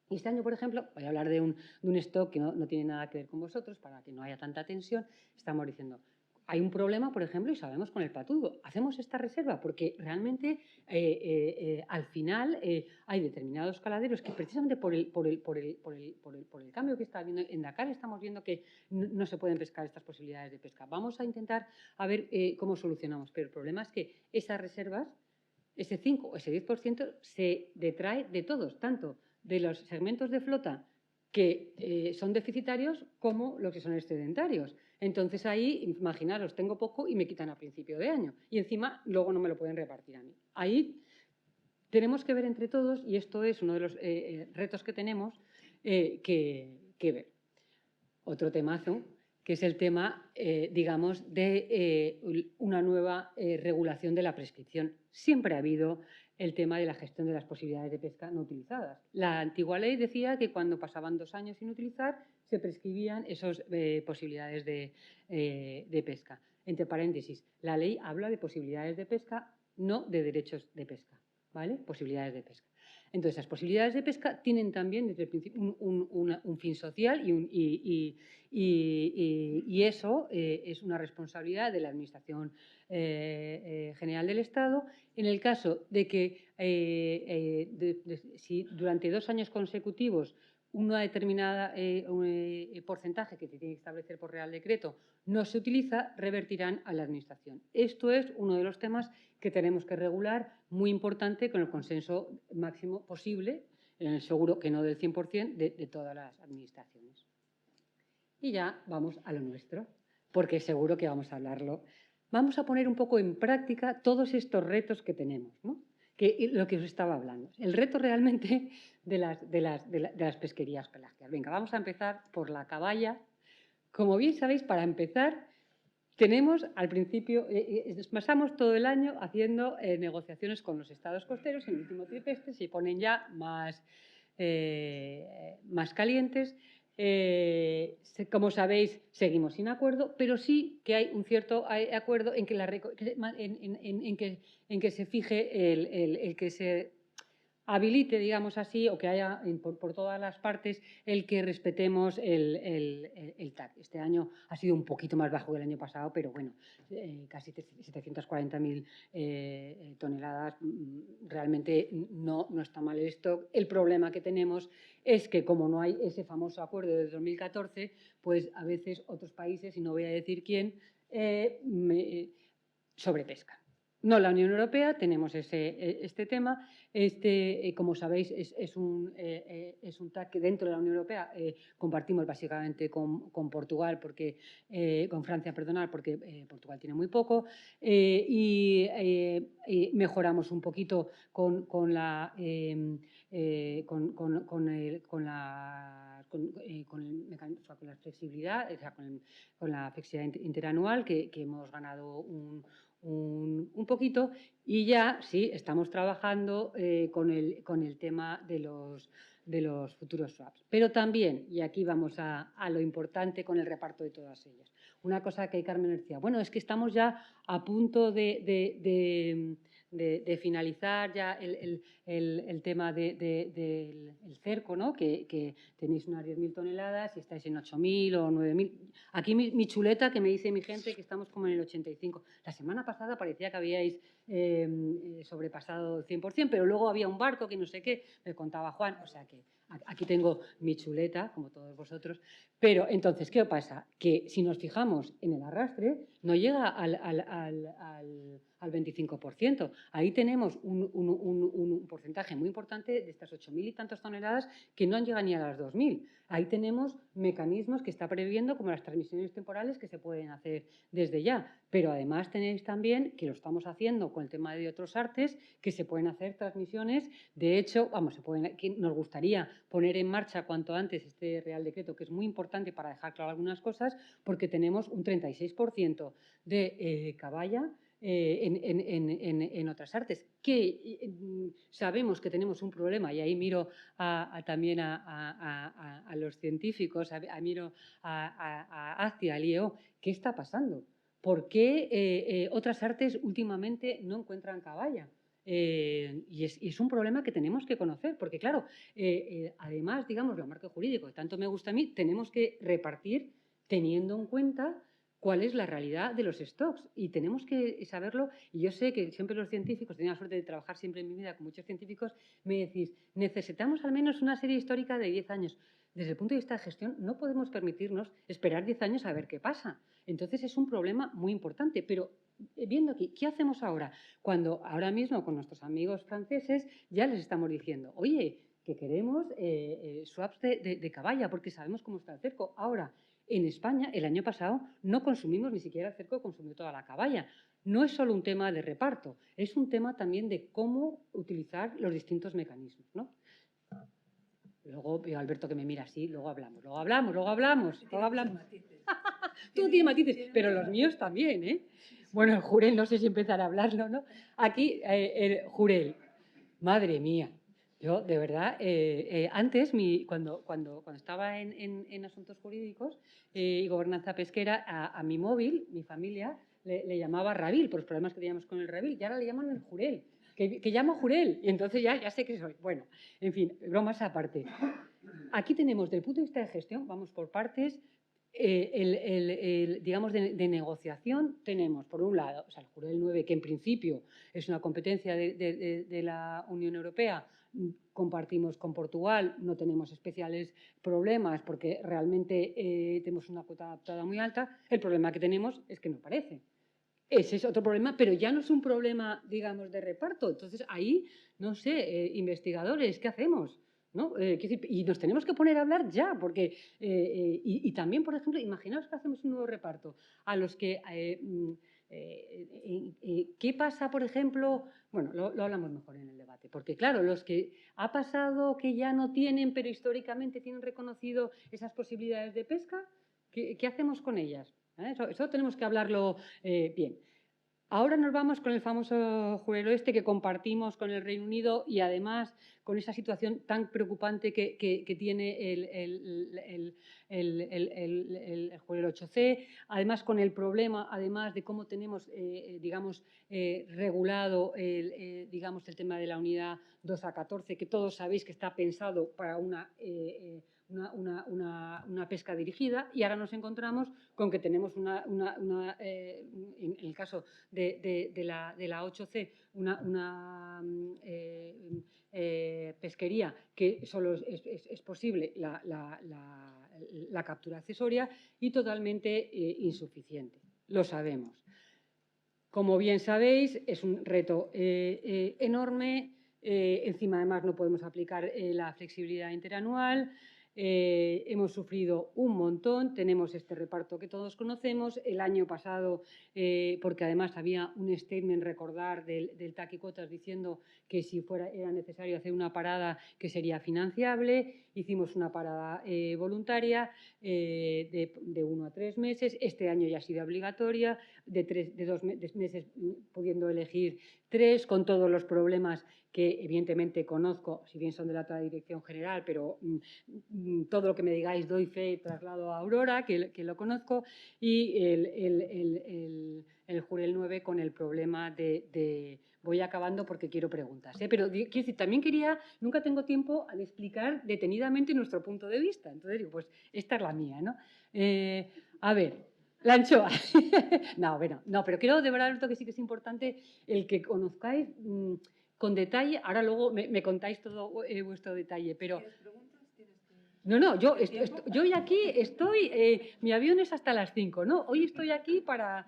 Y este año, por ejemplo, voy a hablar de un stock que no tiene nada que ver con vosotros, para que no haya tanta tensión. Estamos diciendo, hay un problema, por ejemplo, y sabemos con el patudo. Hacemos esta reserva porque realmente al final hay determinados caladeros que precisamente por el cambio que está habiendo en Dakar estamos viendo que no se pueden pescar estas posibilidades de pesca. Vamos a intentar a ver cómo solucionamos, pero el problema es que esas reservas, ese 5 o ese 10% se detrae de todos, tanto de los segmentos de flota que son deficitarios como los que son excedentarios. Entonces ahí, imaginaros, tengo poco y me quitan a principio de año. Y encima luego no me lo pueden repartir a mí. Ahí tenemos que ver entre todos, y esto es uno de los retos que tenemos que ver. Otro temazo, que es el tema, digamos, de una nueva regulación de la prescripción. Siempre ha habido el tema de la gestión de las posibilidades de pesca no utilizadas. La antigua ley decía que cuando pasaban 2 años sin utilizar se prescribían esas posibilidades de pesca. Entre paréntesis, la ley habla de posibilidades de pesca, no de derechos de pesca, ¿vale? Posibilidades de pesca. Entonces, las posibilidades de pesca tienen también desde el principio un fin social y eso es una responsabilidad de la Administración General del Estado. En el caso de que si durante 2 años consecutivos una determinada porcentaje que se tiene que establecer por Real Decreto no se utiliza, revertirán a la Administración. Esto es uno de los temas que tenemos que regular, muy importante, con el consenso máximo posible, seguro que no del 100%, de todas las administraciones. Y ya vamos a lo nuestro, porque seguro que vamos a hablarlo. Vamos a poner un poco en práctica todos estos retos que tenemos, ¿no? Lo que os estaba hablando. El reto realmente de las pesquerías pelágicas. Venga, vamos a empezar por la caballa. Como bien sabéis, para empezar, tenemos al principio, pasamos todo el año haciendo negociaciones con los estados costeros. En el último trimestre se ponen ya más calientes. Como sabéis, seguimos sin acuerdo, pero sí que hay un cierto acuerdo en que se fije el que se habilite, digamos así, o que haya por todas las partes el que respetemos el TAC. Este año ha sido un poquito más bajo que el año pasado, pero bueno, casi 740.000 toneladas, realmente no está mal el stock. El problema que tenemos es que como no hay ese famoso acuerdo de 2014, pues a veces otros países, y no voy a decir quién, sobrepescan. No la Unión Europea, tenemos este tema. Como sabéis, es un TAC que dentro de la Unión Europea compartimos básicamente con Portugal, con Francia, perdonad, porque Portugal tiene muy poco, y mejoramos un poquito con la flexibilidad, o sea, con la flexibilidad interanual, que hemos ganado un poquito, y ya sí estamos trabajando con el tema de los futuros swaps. Pero también, y aquí vamos a lo importante con el reparto de todas ellas, una cosa que Carmen decía, bueno, es que estamos ya a punto de finalizar ya el tema del cerco, ¿no? Que tenéis unas 10.000 toneladas y estáis en 8.000 o 9.000. Aquí mi chuleta, que me dice mi gente que estamos como en el 85. La semana pasada parecía que habíais sobrepasado el 100%, pero luego había un barco que no sé qué, me contaba Juan, o sea que aquí tengo mi chuleta, como todos vosotros. Pero entonces, ¿qué pasa? Que si nos fijamos en el arrastre, no llega al al 25%. Ahí tenemos un porcentaje muy importante de estas 8.000 y tantas toneladas que no han llegado ni a las 2.000. Ahí tenemos mecanismos que está previendo, como las transmisiones temporales, que se pueden hacer desde ya. Pero además tenéis también, que lo estamos haciendo con el tema de otros artes, que se pueden hacer transmisiones. De hecho, nos gustaría poner en marcha cuanto antes este Real Decreto, que es muy importante para dejar claro algunas cosas, porque tenemos un 36% de caballa en otras artes, que sabemos que tenemos un problema, y ahí miro también a los científicos, miro a Aztia, al IEO, ¿qué está pasando? ¿Por qué otras artes últimamente no encuentran caballa? Y es un problema que tenemos que conocer, porque claro, además, digamos, el marco jurídico que tanto me gusta a mí, tenemos que repartir teniendo en cuenta cuál es la realidad de los stocks, y tenemos que saberlo. Y yo sé que siempre los científicos, tengo la suerte de trabajar siempre en mi vida con muchos científicos, me decís, necesitamos al menos una serie histórica de 10 años. Desde el punto de vista de gestión, no podemos permitirnos esperar 10 años a ver qué pasa. Entonces, es un problema muy importante. Pero viendo aquí, ¿qué hacemos ahora? Cuando ahora mismo con nuestros amigos franceses ya les estamos diciendo, oye, que queremos swaps de caballa, porque sabemos cómo está el cerco. Ahora, en España, el año pasado, no consumimos ni siquiera el cerco, consumió toda la caballa. No es solo un tema de reparto, es un tema también de cómo utilizar los distintos mecanismos, ¿no? Luego veo a Alberto que me mira así, luego hablamos. Tú tienes matices, pero los míos también, ¿eh? Bueno, el Jurel, no sé si empezar a hablarlo, ¿no? Aquí, el Jurel, madre mía. Yo, de verdad, antes, cuando estaba en asuntos jurídicos y gobernanza pesquera, a mi móvil, mi familia, le llamaba Rabil, por los problemas que teníamos con el Rabil, y ahora le llaman el Jurel, que llamo Jurel, y entonces ya sé que soy. Bueno, en fin, bromas aparte. Aquí tenemos, desde el punto de vista de gestión, vamos por partes, digamos, de negociación, tenemos, por un lado, o sea, el Jurel 9, que en principio es una competencia de la Unión Europea, compartimos con Portugal, no tenemos especiales problemas porque realmente tenemos una cuota adaptada muy alta. El problema que tenemos es que no parece. Ese es otro problema, pero ya no es un problema, digamos, de reparto. Entonces, ahí, no sé, investigadores, ¿qué hacemos? ¿No? Y nos tenemos que poner a hablar ya, porque… y también, por ejemplo, imaginaos que hacemos un nuevo reparto a los que… ¿qué pasa, por ejemplo? Bueno, lo hablamos mejor en el debate, porque claro, los que ha pasado que ya no tienen, pero históricamente tienen reconocido esas posibilidades de pesca, ¿qué hacemos con ellas? Eso tenemos que hablarlo bien. Ahora nos vamos con el famoso Jurel Oeste que compartimos con el Reino Unido, y además con esa situación tan preocupante que tiene el Jurel 8C, además con el problema, además de cómo tenemos, digamos, regulado digamos, el tema de la unidad 2 a 14, que todos sabéis que está pensado para una pesca dirigida, y ahora nos encontramos con que tenemos en el caso de la 8C una pesquería que solo es posible la captura accesoria y totalmente insuficiente. Lo sabemos. Como bien sabéis, es un reto enorme. Encima, además, no podemos aplicar la flexibilidad interanual. Hemos sufrido un montón, tenemos este reparto que todos conocemos. El año pasado, porque además había un statement, recordar, del TAC y Cotas diciendo que si era necesario hacer una parada que sería financiable, hicimos una parada voluntaria de 1 a 3 meses. Este año ya ha sido obligatoria, de 2 meses pudiendo elegir 3, con todos los problemas que evidentemente conozco, si bien son de la otra dirección general, pero todo lo que me digáis doy fe, traslado a Aurora, que lo conozco, y el Jurel 9 con el problema de… Voy acabando porque quiero preguntas, pero quiero decir, también nunca tengo tiempo de explicar detenidamente nuestro punto de vista. Entonces digo, pues esta es la mía, ¿no? A ver, la anchoa. No, pero creo de verdad, Alberto, que sí que es importante el que conozcáis con detalle. Ahora luego me contáis todo vuestro detalle, pero… No, yo hoy aquí estoy, mi avión es hasta las 5, ¿no? Hoy estoy aquí para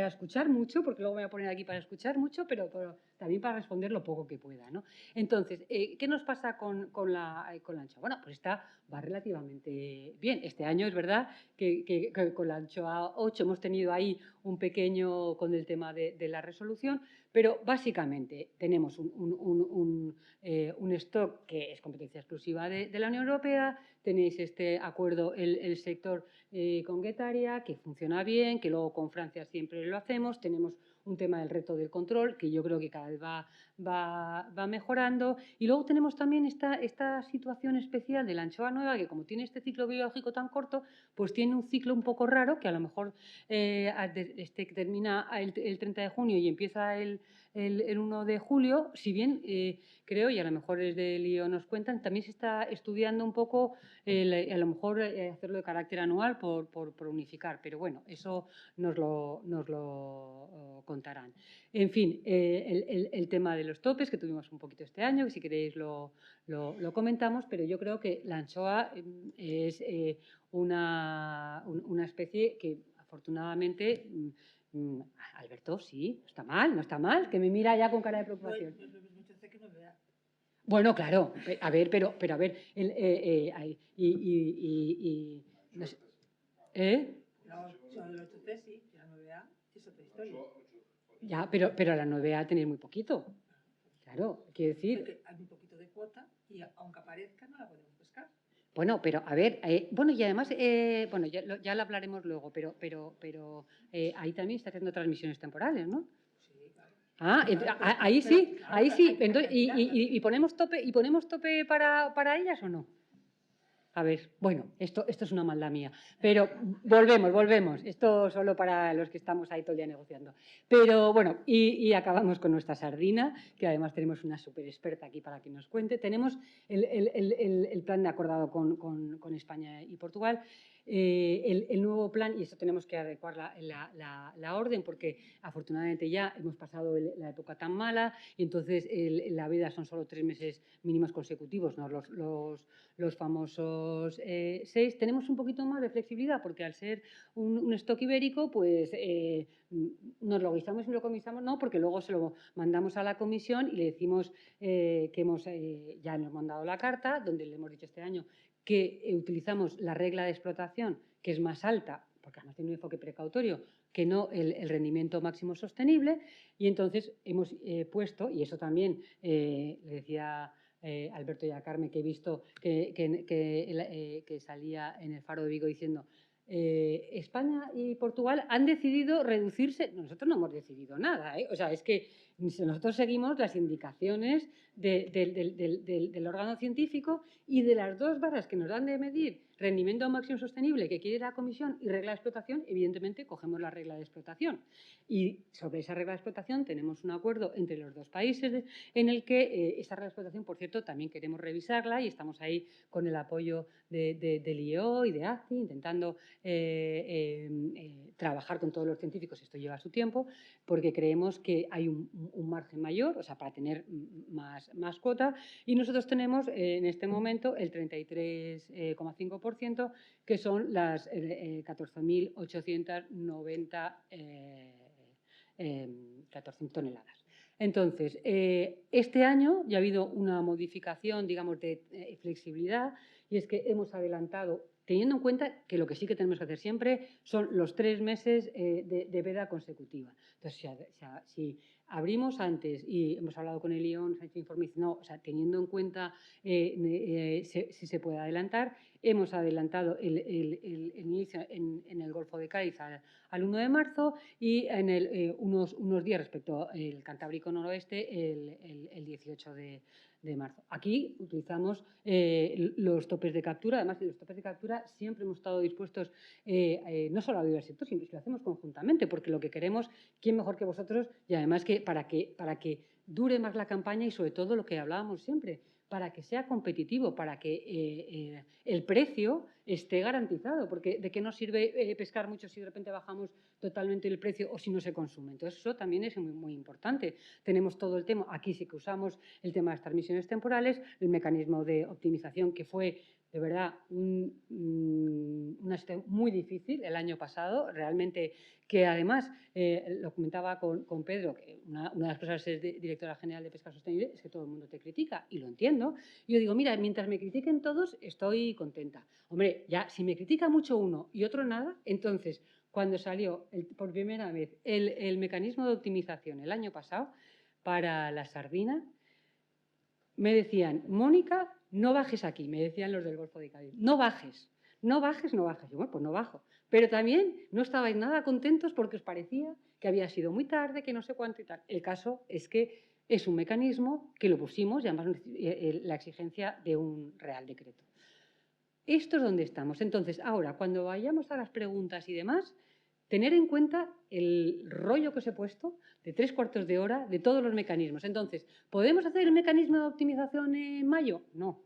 escuchar mucho, porque luego me voy a poner aquí para escuchar mucho, pero también para responder lo poco que pueda, ¿no? Entonces, ¿qué nos pasa con la anchoa? Bueno, pues va relativamente bien. Este año es verdad que con la anchoa 8 hemos tenido ahí un pequeño con el tema de la resolución, pero básicamente tenemos un stock que es competencia exclusiva de la Unión Europea, tenéis este acuerdo el sector con Guetaria, que funciona bien, que luego con Francia siempre lo hacemos, tenemos un tema del reto del control, que yo creo que cada vez va mejorando, y luego tenemos también esta situación especial de la anchoa nueva, que como tiene este ciclo biológico tan corto, pues tiene un ciclo un poco raro, que a lo mejor termina el 30 de junio y empieza el 1 de julio, si bien creo, y a lo mejor desde el lío nos cuentan, también se está estudiando un poco a lo mejor hacerlo de carácter anual por unificar, pero bueno, eso nos lo contarán. En fin, el tema de los topes que tuvimos un poquito este año, que si queréis lo comentamos, pero yo creo que la anchoa es una especie que afortunadamente... Alberto, sí, no está mal, que me mira ya con cara de preocupación. Bueno, claro, a ver, pero a ver, no sé, ¿eh? No, son los 8C, sí, la 9A es otra historia. Ya, pero a la 9A tenéis muy poquito. Claro, quiero decir... Porque hay un poquito de cuota y aunque aparezca no la podemos pescar. Bueno, pero a ver, bueno, y además, bueno, ya lo hablaremos luego, pero ahí también está haciendo transmisiones temporales, ¿no? Sí, claro. Ah, ahí sí, ahí sí. Entonces, ¿y ponemos tope para ellas o no? A ver, bueno, esto es una maldad mía, pero volvemos. Esto solo para los que estamos ahí todo el día negociando. Pero bueno, y acabamos con nuestra sardina, que además tenemos una súper experta aquí para que nos cuente. Tenemos el plan de acordado con España y Portugal. El nuevo plan, y esto tenemos que adecuar la orden, porque afortunadamente ya hemos pasado la época tan mala, y entonces la veda son solo 3 meses mínimos consecutivos, ¿no? Los famosos 6. Tenemos un poquito más de flexibilidad, porque al ser un stock ibérico, pues nos lo guisamos y lo comisamos, no, porque luego se lo mandamos a la comisión y le decimos que ya nos han mandado la carta, donde le hemos dicho este año que utilizamos la regla de explotación, que es más alta, porque además tiene un enfoque precautorio, que no el rendimiento máximo sostenible, y entonces hemos puesto, y eso también le decía Alberto y a Carmen, que he visto que salía en el Faro de Vigo diciendo España y Portugal han decidido reducirse. Nosotros no hemos decidido nada, ¿eh? O sea, es que nosotros seguimos las indicaciones del órgano científico, y de las dos varas que nos dan de medir rendimiento máximo sostenible que quiere la comisión y regla de explotación, evidentemente cogemos la regla de explotación. Y sobre esa regla de explotación tenemos un acuerdo entre los dos países en el que esa regla de explotación, por cierto, también queremos revisarla, y estamos ahí con el apoyo del IEO y de ACCI, intentando trabajar con todos los científicos. Esto lleva su tiempo, porque creemos que hay un margen mayor, o sea, para tener más cuota, y nosotros tenemos en este momento el 33,5%, que son las 14.890 toneladas. Entonces, este año ya ha habido una modificación, digamos, de flexibilidad, y es que hemos adelantado, teniendo en cuenta que lo que sí que tenemos que hacer siempre son los 3 meses de veda consecutiva. Entonces, si abrimos antes y hemos hablado con el ION, se ha hecho informe, no, o sea, teniendo en cuenta si se puede adelantar, hemos adelantado el inicio en el Golfo de Cádiz al 1 de marzo, y en unos días respecto al Cantábrico Noroeste el 18 de marzo. Aquí utilizamos los topes de captura. Además, los topes de captura siempre hemos estado dispuestos no solo a ayudar al sector, sino que lo hacemos conjuntamente, porque lo que queremos, ¿quién mejor que vosotros? Y además que para que dure más la campaña, y sobre todo lo que hablábamos siempre, para que sea competitivo, para que el precio esté garantizado, porque ¿de qué nos sirve pescar mucho si de repente bajamos totalmente el precio o si no se consume? Entonces, eso también es muy, muy importante. Tenemos todo el tema, aquí sí que usamos el tema de las transmisiones temporales, el mecanismo de optimización, que fue de verdad, una situación muy difícil el año pasado, realmente, que además, lo comentaba con Pedro, que una de las cosas es de directora general de Pesca Sostenible, es que todo el mundo te critica, y lo entiendo. Y yo digo, mira, mientras me critiquen todos, estoy contenta. Hombre, ya, si me critica mucho uno y otro nada, entonces, cuando salió por primera vez el mecanismo de optimización el año pasado para la sardina, me decían, Mónica, no bajes aquí, me decían los del Golfo de Cádiz, no bajes, no bajes, no bajes. Y bueno, pues no bajo. Pero también no estabais nada contentos porque os parecía que había sido muy tarde, que no sé cuánto y tal. El caso es que es un mecanismo que lo pusimos y además la exigencia de un Real Decreto. Esto es donde estamos. Entonces, ahora, cuando vayamos a las preguntas y demás, tener en cuenta el rollo que os he puesto de 3/4 de hora de todos los mecanismos. Entonces, ¿podemos hacer el mecanismo de optimización en mayo? No,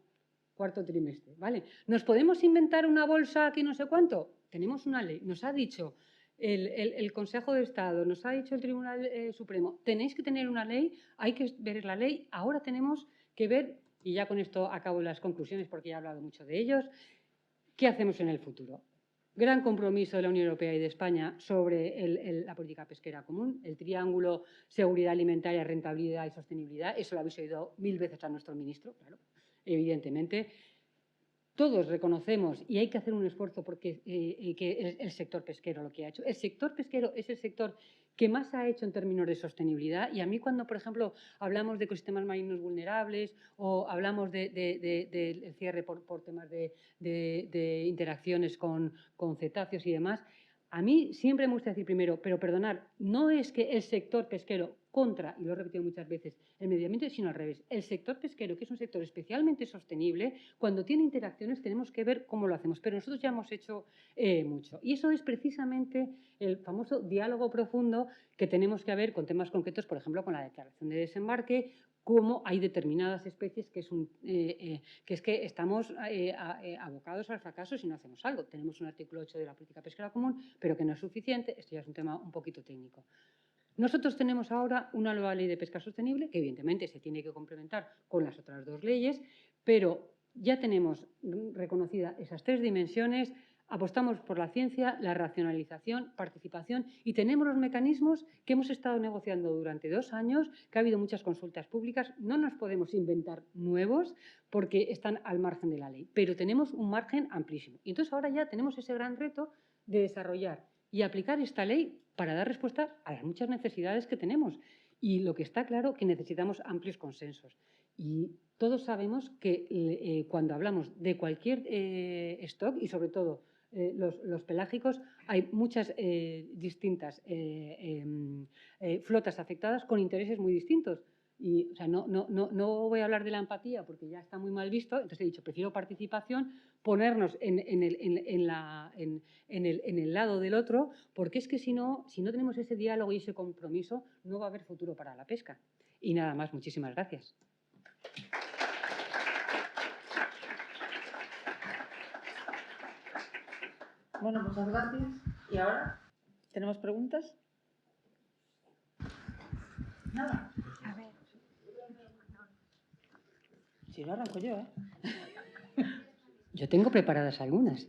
cuarto trimestre, ¿vale? ¿Nos podemos inventar una bolsa que no sé cuánto? Tenemos una ley. Nos ha dicho el Consejo de Estado, nos ha dicho el Tribunal Supremo, tenéis que tener una ley, hay que ver la ley. Ahora tenemos que ver, y ya con esto acabo las conclusiones porque ya he hablado mucho de ellos, ¿qué hacemos en el futuro? Gran compromiso de la Unión Europea y de España sobre la política pesquera común, el triángulo seguridad alimentaria, rentabilidad y sostenibilidad. Eso lo habéis oído 1000 veces a nuestro ministro, claro, evidentemente. Todos reconocemos, y hay que hacer un esfuerzo porque que el sector pesquero lo que ha hecho. El sector pesquero es el sector que más ha hecho en términos de sostenibilidad. Y a mí cuando, por ejemplo, hablamos de ecosistemas marinos vulnerables o hablamos del cierre por temas de interacciones con cetáceos y demás, a mí siempre me gusta decir primero, pero perdonar, no es que el sector pesquero contra, y lo he repetido muchas veces, el medio ambiente, sino al revés. El sector pesquero, que es un sector especialmente sostenible, cuando tiene interacciones tenemos que ver cómo lo hacemos. Pero nosotros ya hemos hecho mucho. Y eso es precisamente el famoso diálogo profundo que tenemos que haber con temas concretos, por ejemplo, con la declaración de desembarque, cómo hay determinadas especies que es que estamos abocados al fracaso si no hacemos algo. Tenemos un artículo 8 de la política pesquera común, pero que no es suficiente. Esto ya es un tema un poquito técnico. Nosotros tenemos ahora una nueva ley de pesca sostenible que evidentemente se tiene que complementar con las otras 2 leyes, pero ya tenemos reconocidas esas 3 dimensiones. Apostamos por la ciencia, la racionalización, participación y tenemos los mecanismos que hemos estado negociando durante 2 años, que ha habido muchas consultas públicas. No nos podemos inventar nuevos porque están al margen de la ley, pero tenemos un margen amplísimo. Y entonces ahora ya tenemos ese gran reto de desarrollar y aplicar esta ley para dar respuesta a las muchas necesidades que tenemos. Y lo que está claro es que necesitamos amplios consensos. Y todos sabemos que cuando hablamos de cualquier stock, y sobre todo los pelágicos, hay muchas distintas flotas afectadas con intereses muy distintos. Y, o sea, no voy a hablar de la empatía porque ya está muy mal visto, entonces he dicho, prefiero participación, ponernos en el lado del otro, porque es que si no tenemos ese diálogo y ese compromiso, no va a haber futuro para la pesca. Y nada más, muchísimas gracias. Bueno, muchas gracias. ¿Y ahora? ¿Tenemos preguntas? Nada. A ver. Si lo arranco yo, ¿eh? Yo tengo preparadas algunas.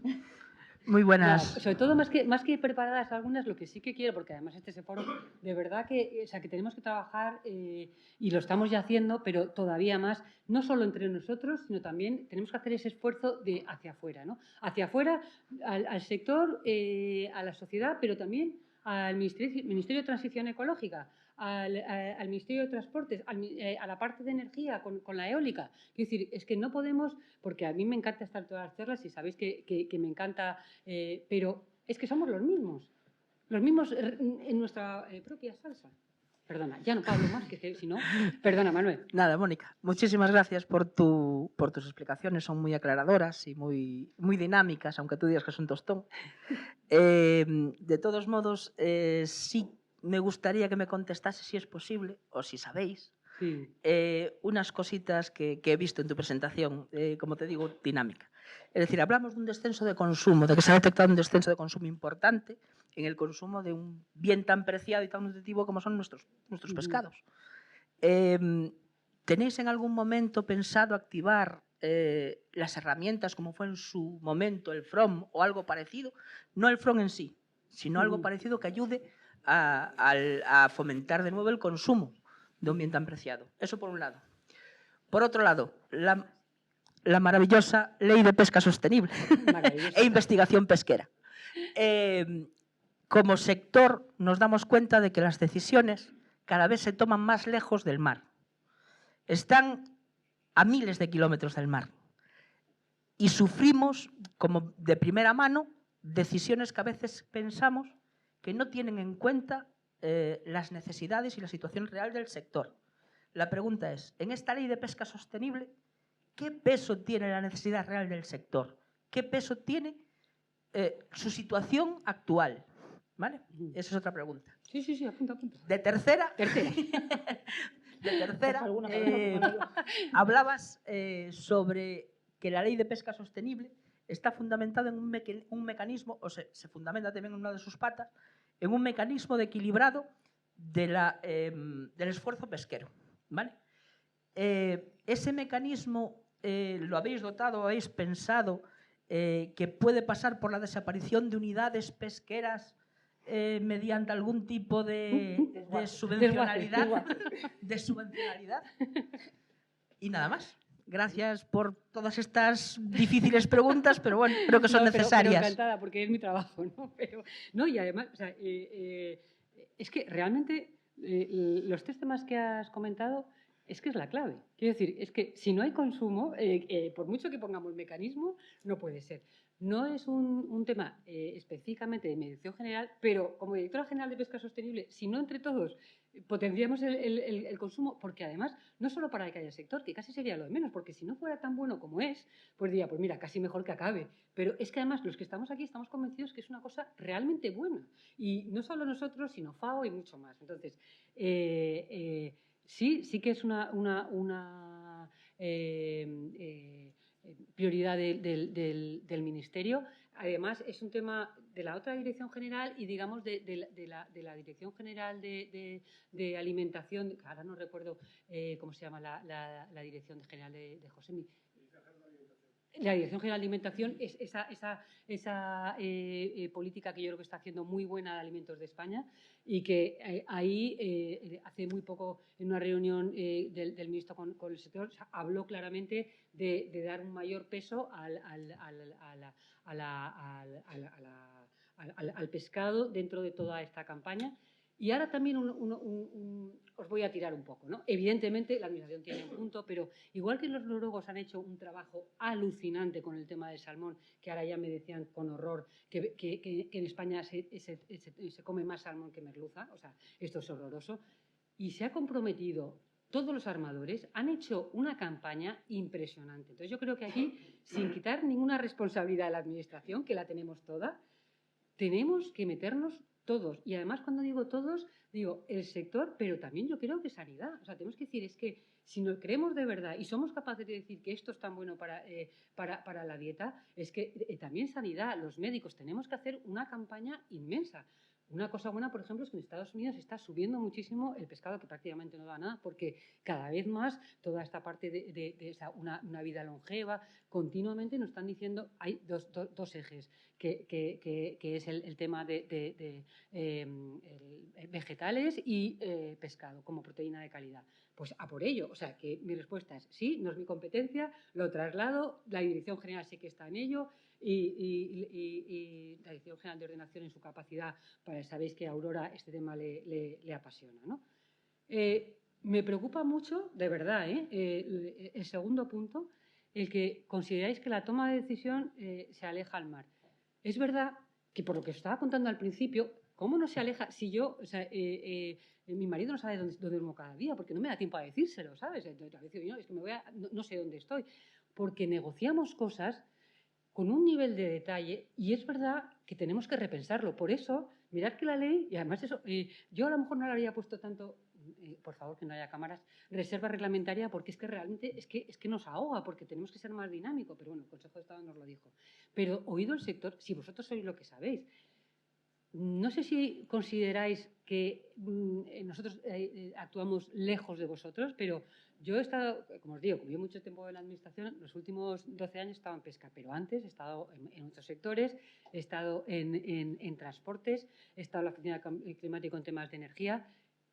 Muy buenas. No, sobre todo, más que preparadas algunas, lo que sí que quiero, porque además este foro, de verdad que, o sea, que tenemos que trabajar, y lo estamos ya haciendo, pero todavía más, no solo entre nosotros, sino también tenemos que hacer ese esfuerzo de hacia afuera, ¿no? Hacia afuera, al sector, a la sociedad, pero también al Ministerio de Transición Ecológica, al Ministerio de Transportes, a la parte de energía con la eólica. Quiero decir, es que no podemos, porque a mí me encanta estar todas las charlas y sabéis que me encanta, pero es que somos los mismos en nuestra propia salsa. Perdona, ya no hablo más, que si no... Perdona, Manuel. Nada, Mónica, muchísimas gracias por tus explicaciones, son muy aclaradoras y muy dinámicas, aunque tú digas que es un tostón. De todos modos, sí me gustaría que me contestase, si es posible, o si sabéis, Sí. unas cositas que he visto en tu presentación, como te digo, dinámica. Es decir, hablamos de un descenso de consumo, de que se ha detectado un descenso de consumo importante en el consumo de un bien tan preciado y tan nutritivo como son nuestros pescados. ¿Tenéis en algún momento pensado activar las herramientas, como fue en su momento el FROM o algo parecido, no el FROM en sí, sino algo parecido que ayude a fomentar de nuevo el consumo de un bien tan preciado. Eso por un lado. Por otro lado, la maravillosa Ley de Pesca Sostenible e investigación pesquera. Como sector nos damos cuenta de que las decisiones cada vez se toman más lejos del mar. Están a miles de kilómetros del mar. Y sufrimos, como de primera mano, decisiones que a veces pensamos que no tienen en cuenta las necesidades y la situación real del sector. La pregunta es, en esta Ley de Pesca Sostenible, ¿qué peso tiene la necesidad real del sector? ¿Qué peso tiene su situación actual? ¿Vale? Esa es otra pregunta. Sí, apunta. De tercera, hablabas sobre que la Ley de Pesca Sostenible está fundamentada en un mecanismo, o se fundamenta también en una de sus patas, en un mecanismo de equilibrado del esfuerzo pesquero. ¿Vale? Ese mecanismo lo habéis dotado, habéis pensado que puede pasar por la desaparición de unidades pesqueras mediante algún tipo de subvencionalidad. De subvencionalidad. Y nada más. Gracias por todas estas difíciles preguntas, pero bueno, creo que son necesarias. Pero encantada, porque es mi trabajo, ¿no? Y además, o sea, es que realmente los tres temas que has comentado es que es la clave. Quiero decir, es que si no hay consumo, por mucho que pongamos mecanismo, no puede ser. No es un tema específicamente de mediación general, pero como directora general de Pesca Sostenible, si no entre todos potenciamos el consumo, porque además, no solo para que haya sector, que casi sería lo de menos, porque si no fuera tan bueno como es, pues diría, pues mira, casi mejor que acabe. Pero es que además los que estamos aquí estamos convencidos que es una cosa realmente buena. Y no solo nosotros, sino FAO y mucho más. Entonces, sí que es una prioridad del Ministerio. Además, es un tema de la otra dirección general y, digamos, de la Dirección General de Alimentación, que ahora no recuerdo cómo se llama la Dirección General de Josemi. La Dirección General de Alimentación es esa política que yo creo que está haciendo muy buena de Alimentos de España y que ahí, hace muy poco, en una reunión del ministro con el sector, habló claramente de dar un mayor peso al pescado dentro de toda esta campaña. Y ahora también os voy a tirar un poco, ¿no? Evidentemente, la Administración tiene un punto, pero igual que los noruegos han hecho un trabajo alucinante con el tema del salmón, que ahora ya me decían con horror que en España se come más salmón que merluza, o sea, esto es horroroso, y se ha comprometido, todos los armadores han hecho una campaña impresionante. Entonces, yo creo que aquí, sin quitar ninguna responsabilidad a la Administración, que la tenemos toda, tenemos que meternos todos. Y además, cuando digo todos, digo el sector, pero también yo creo que sanidad. O sea, tenemos que decir, es que si nos creemos de verdad y somos capaces de decir que esto es tan bueno para la dieta, es que también sanidad, los médicos, tenemos que hacer una campaña inmensa. Una cosa buena, por ejemplo, es que en Estados Unidos está subiendo muchísimo el pescado, que prácticamente no da nada, porque cada vez más toda esta parte de una vida longeva, continuamente nos están diciendo, hay dos ejes, que es el tema de vegetales y pescado como proteína de calidad. Pues a por ello. O sea, que mi respuesta es sí, no es mi competencia, lo traslado, la Dirección General sé que está en ello, y la Dirección General de Ordenación en su capacidad, sabéis que a Aurora este tema le apasiona, ¿no? Me preocupa mucho, de verdad, el segundo punto, el que consideráis que la toma de decisión se aleja al mar. Es verdad que, por lo que os estaba contando al principio, ¿cómo no se aleja? Si yo, o sea, mi marido no sabe dónde duermo cada día, porque no me da tiempo a decírselo, ¿sabes? Entonces, a veces es que no sé dónde estoy, porque negociamos cosas con un nivel de detalle, y es verdad que tenemos que repensarlo. Por eso, mirad que la ley, y además eso, yo a lo mejor no le habría puesto tanto, por favor que no haya cámaras, reserva reglamentaria, porque es que realmente es que nos ahoga, porque tenemos que ser más dinámicos, pero bueno, el Consejo de Estado nos lo dijo. Pero oído el sector, si vosotros sois lo que sabéis, no sé si consideráis que nosotros actuamos lejos de vosotros, pero yo he estado, como os digo, como yo mucho tiempo en la administración, los últimos 12 años he estado en pesca, pero antes he estado en otros sectores, he estado en transportes, he estado en la oficina climática en temas de energía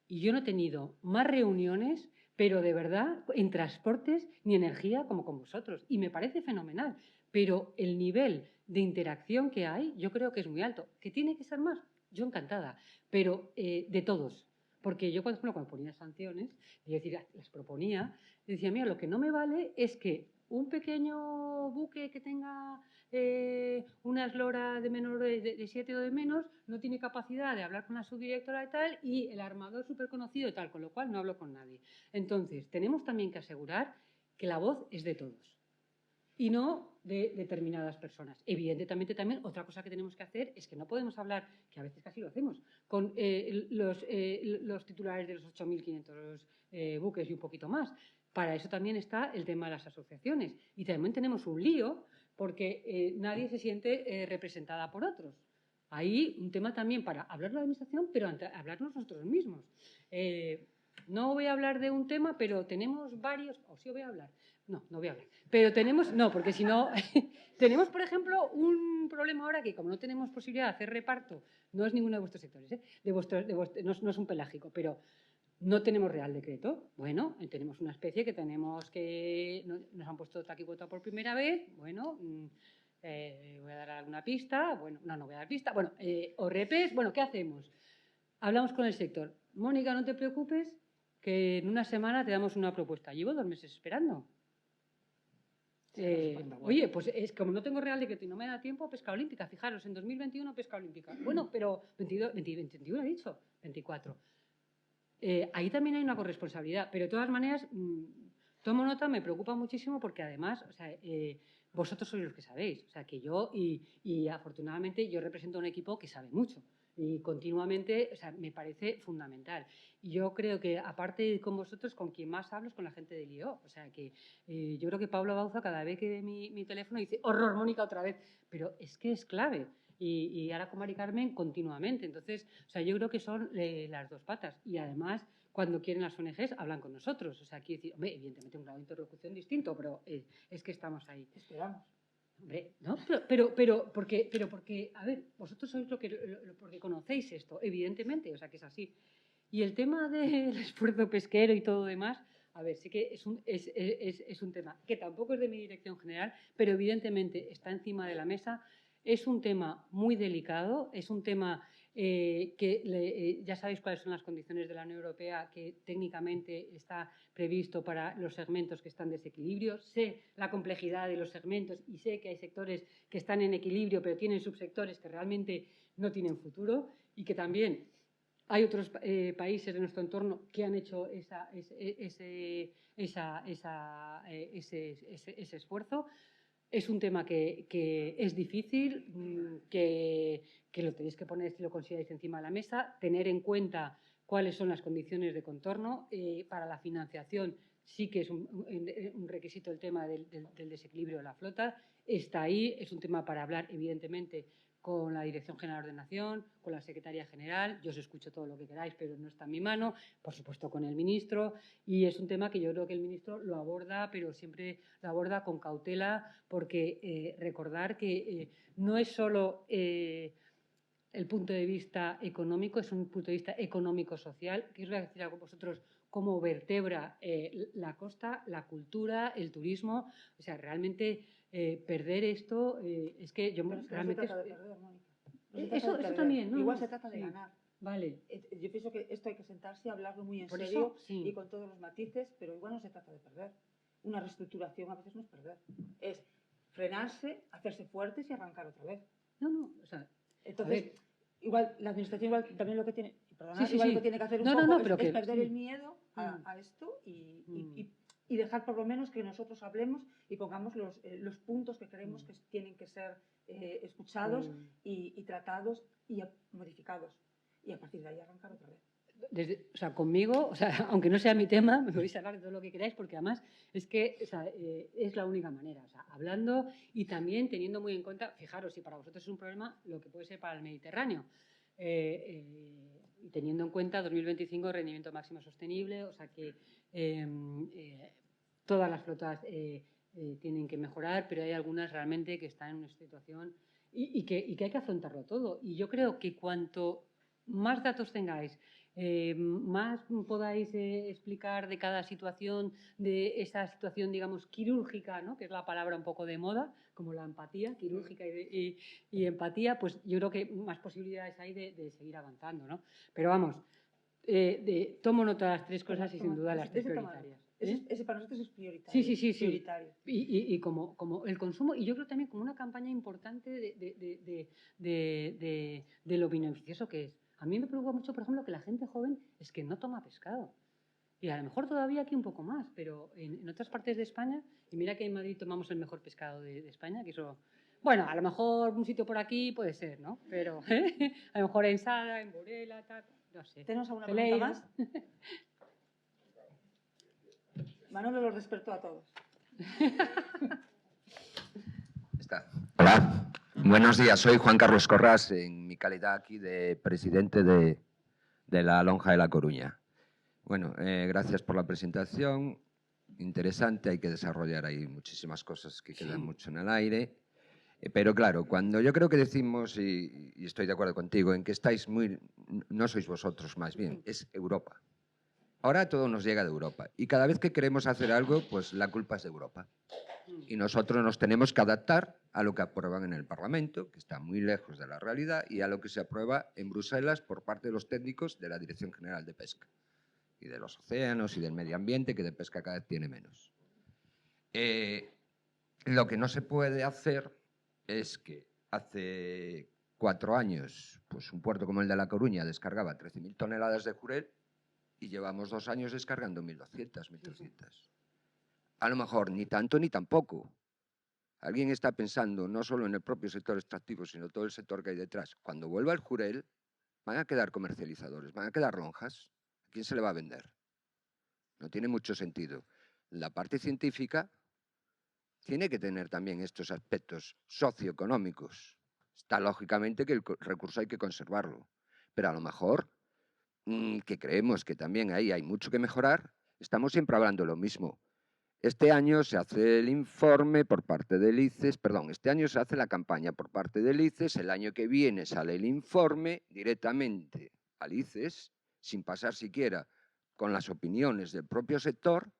y yo no he tenido más reuniones, pero de verdad, en transportes ni energía como con vosotros. Y me parece fenomenal, pero el nivel de interacción que hay yo creo que es muy alto. ¿Que tiene que ser más? Yo encantada, pero de todos. Porque yo, por ejemplo, cuando ponía sanciones, y decir, las proponía, decía, mira, lo que no me vale es que un pequeño buque que tenga una eslora de menor de 7 o de menos no tiene capacidad de hablar con la subdirectora y tal, y el armador súper conocido y tal, con lo cual no hablo con nadie. Entonces, tenemos también que asegurar que la voz es de todos y no de determinadas personas. Evidentemente también otra cosa que tenemos que hacer es que no podemos hablar, que a veces casi lo hacemos, con los titulares de los 8.500 buques y un poquito más. Para eso también está el tema de las asociaciones. Y también tenemos un lío porque nadie se siente representada por otros. Ahí un tema también para hablar de la administración, pero hablarnos nosotros mismos. No voy a hablar de un tema, pero tenemos varios, o sí voy a hablar. No voy a hablar. Pero tenemos, no, porque si no, tenemos, por ejemplo, un problema ahora que como no tenemos posibilidad de hacer reparto, no es ninguno de vuestros sectores, no es un pelágico, pero no tenemos real decreto. Bueno, tenemos una especie que nos han puesto taquicuota por primera vez, bueno, voy a dar alguna pista, bueno, no voy a dar pista, bueno, o repes, bueno, ¿qué hacemos? Hablamos con el sector. Mónica, no te preocupes, que en una semana te damos una propuesta. Llevo 2 meses esperando. Oye, pues es como no tengo real decreto y no me da tiempo, pesca olímpica. Fijaros, en 2021 pesca olímpica. Bueno, pero 21 he dicho, 24. Ahí también hay una corresponsabilidad, pero de todas maneras, tomo nota, me preocupa muchísimo porque además, o sea, vosotros sois los que sabéis. O sea, que yo, y afortunadamente, yo represento a un equipo que sabe mucho. Y continuamente, o sea, me parece fundamental. Y yo creo que, aparte con vosotros, con quien más hablo es con la gente del IO. O sea, que yo creo que Pablo Bauza, cada vez que ve mi teléfono, dice, horror, Mónica, otra vez. Pero es que es clave. Y ahora con Mari Carmen continuamente. Entonces, o sea, yo creo que son las dos patas. Y además, cuando quieren las ONGs, hablan con nosotros. O sea, quiero decir, hombre, evidentemente un grado de interlocución distinto, pero es que estamos ahí. Esperamos. Hombre, no, pero porque, a ver, vosotros sois porque conocéis esto, evidentemente, o sea que es así. Y el tema del esfuerzo pesquero y todo demás, a ver, sí que es un tema que tampoco es de mi dirección general, pero evidentemente está encima de la mesa. Es un tema muy delicado, es un tema que ya sabéis cuáles son las condiciones de la Unión Europea, que técnicamente está previsto para los segmentos que están en desequilibrio. Sé la complejidad de los segmentos y sé que hay sectores que están en equilibrio, pero tienen subsectores que realmente no tienen futuro y que también hay otros países de nuestro entorno que han hecho ese esfuerzo. Es un tema que es difícil, que lo tenéis que poner, si lo consideráis, encima de la mesa, tener en cuenta cuáles son las condiciones de contorno. Para la financiación sí que es un requisito el tema del desequilibrio de la flota. Está ahí, es un tema para hablar, evidentemente, con la Dirección General de Ordenación, con la Secretaría General. Yo os escucho todo lo que queráis, pero no está en mi mano. Por supuesto, con el ministro. Y es un tema que yo creo que el ministro lo aborda, pero siempre lo aborda con cautela, porque recordar que no es solo el punto de vista económico, es un punto de vista económico-social. Que os voy a decir algo vosotros, cómo vertebra la costa, la cultura, el turismo. O sea, realmente perder esto es que yo realmente... No se trata de perder, Mónica. No se trata Eso de perder. también. No, Igual no, se trata de sí. ganar. Vale. Yo pienso que esto hay que sentarse y hablarlo muy en Por serio eso, sí. y con todos los matices, pero igual no se trata de perder. Una reestructuración a veces no es perder. Es frenarse, hacerse fuertes y arrancar otra vez. No, o sea... Entonces, igual la administración también lo que tiene, Sí, igual lo que tiene que hacer un poco es perder el miedo a esto y dejar por lo menos que nosotros hablemos y pongamos los puntos que creemos que tienen que ser escuchados y tratados y modificados. Y a partir de ahí arrancar otra vez. O sea, conmigo, o sea, aunque no sea mi tema, me podéis hablar de todo lo que queráis, porque además es que o sea, es la única manera, o sea, hablando y también teniendo muy en cuenta, fijaros, si para vosotros es un problema, lo que puede ser para el Mediterráneo. y teniendo en cuenta 2025 rendimiento máximo sostenible, o sea que todas las flotas tienen que mejorar, pero hay algunas realmente que están en una situación y que hay que afrontarlo todo. Y yo creo que cuanto más datos tengáis, más podáis explicar de cada situación, de esa situación, digamos, quirúrgica, ¿no? Que es la palabra un poco de moda, como la empatía, quirúrgica y empatía, pues yo creo que más posibilidades hay de seguir avanzando, ¿no? Pero vamos, tomo nota de las tres cosas y sin duda las tres prioritarias. Ese para nosotros es prioritario. Sí. Prioritario. Y como el consumo, y yo creo también como una campaña importante de lo beneficioso que es. A mí me preocupa mucho, por ejemplo, que la gente joven es que no toma pescado. Y a lo mejor todavía aquí un poco más, pero en otras partes de España, y mira que en Madrid tomamos el mejor pescado de España, que eso, bueno, a lo mejor un sitio por aquí puede ser, ¿no? Pero a lo mejor en Sada, en Burela, tal, no sé. ¿Tenemos alguna pregunta más? Manolo los despertó a todos. Está. Hola, buenos días. Soy Juan Carlos Corrás, en mi calidad aquí de presidente de la Lonja de La Coruña. Bueno, gracias por la presentación. Interesante, hay que desarrollar ahí muchísimas cosas que quedan mucho en el aire. Pero claro, cuando yo creo que decimos, y estoy de acuerdo contigo, en que estáis muy... No sois vosotros más bien, es Europa. Ahora todo nos llega de Europa y cada vez que queremos hacer algo, pues la culpa es de Europa. Y nosotros nos tenemos que adaptar a lo que aprueban en el Parlamento, que está muy lejos de la realidad, y a lo que se aprueba en Bruselas por parte de los técnicos de la Dirección General de Pesca, y de los océanos y del medio ambiente, que de pesca cada vez tiene menos. Lo que no se puede hacer es que hace 4 años, pues un puerto como el de La Coruña descargaba 13.000 toneladas de jurel, y llevamos 2 años descargando 1.200, 1.300. A lo mejor ni tanto ni tampoco. Alguien está pensando no solo en el propio sector extractivo, sino todo el sector que hay detrás. Cuando vuelva el jurel, van a quedar comercializadores, van a quedar lonjas. ¿A quién se le va a vender? No tiene mucho sentido. La parte científica tiene que tener también estos aspectos socioeconómicos. Está lógicamente que el recurso hay que conservarlo, pero a lo mejor que creemos que también ahí hay mucho que mejorar, estamos siempre hablando lo mismo. Este año se hace el informe por parte del ICES, perdón, este año se hace la campaña por parte del ICES, el año que viene sale el informe directamente al ICES, sin pasar siquiera con las opiniones del propio sector,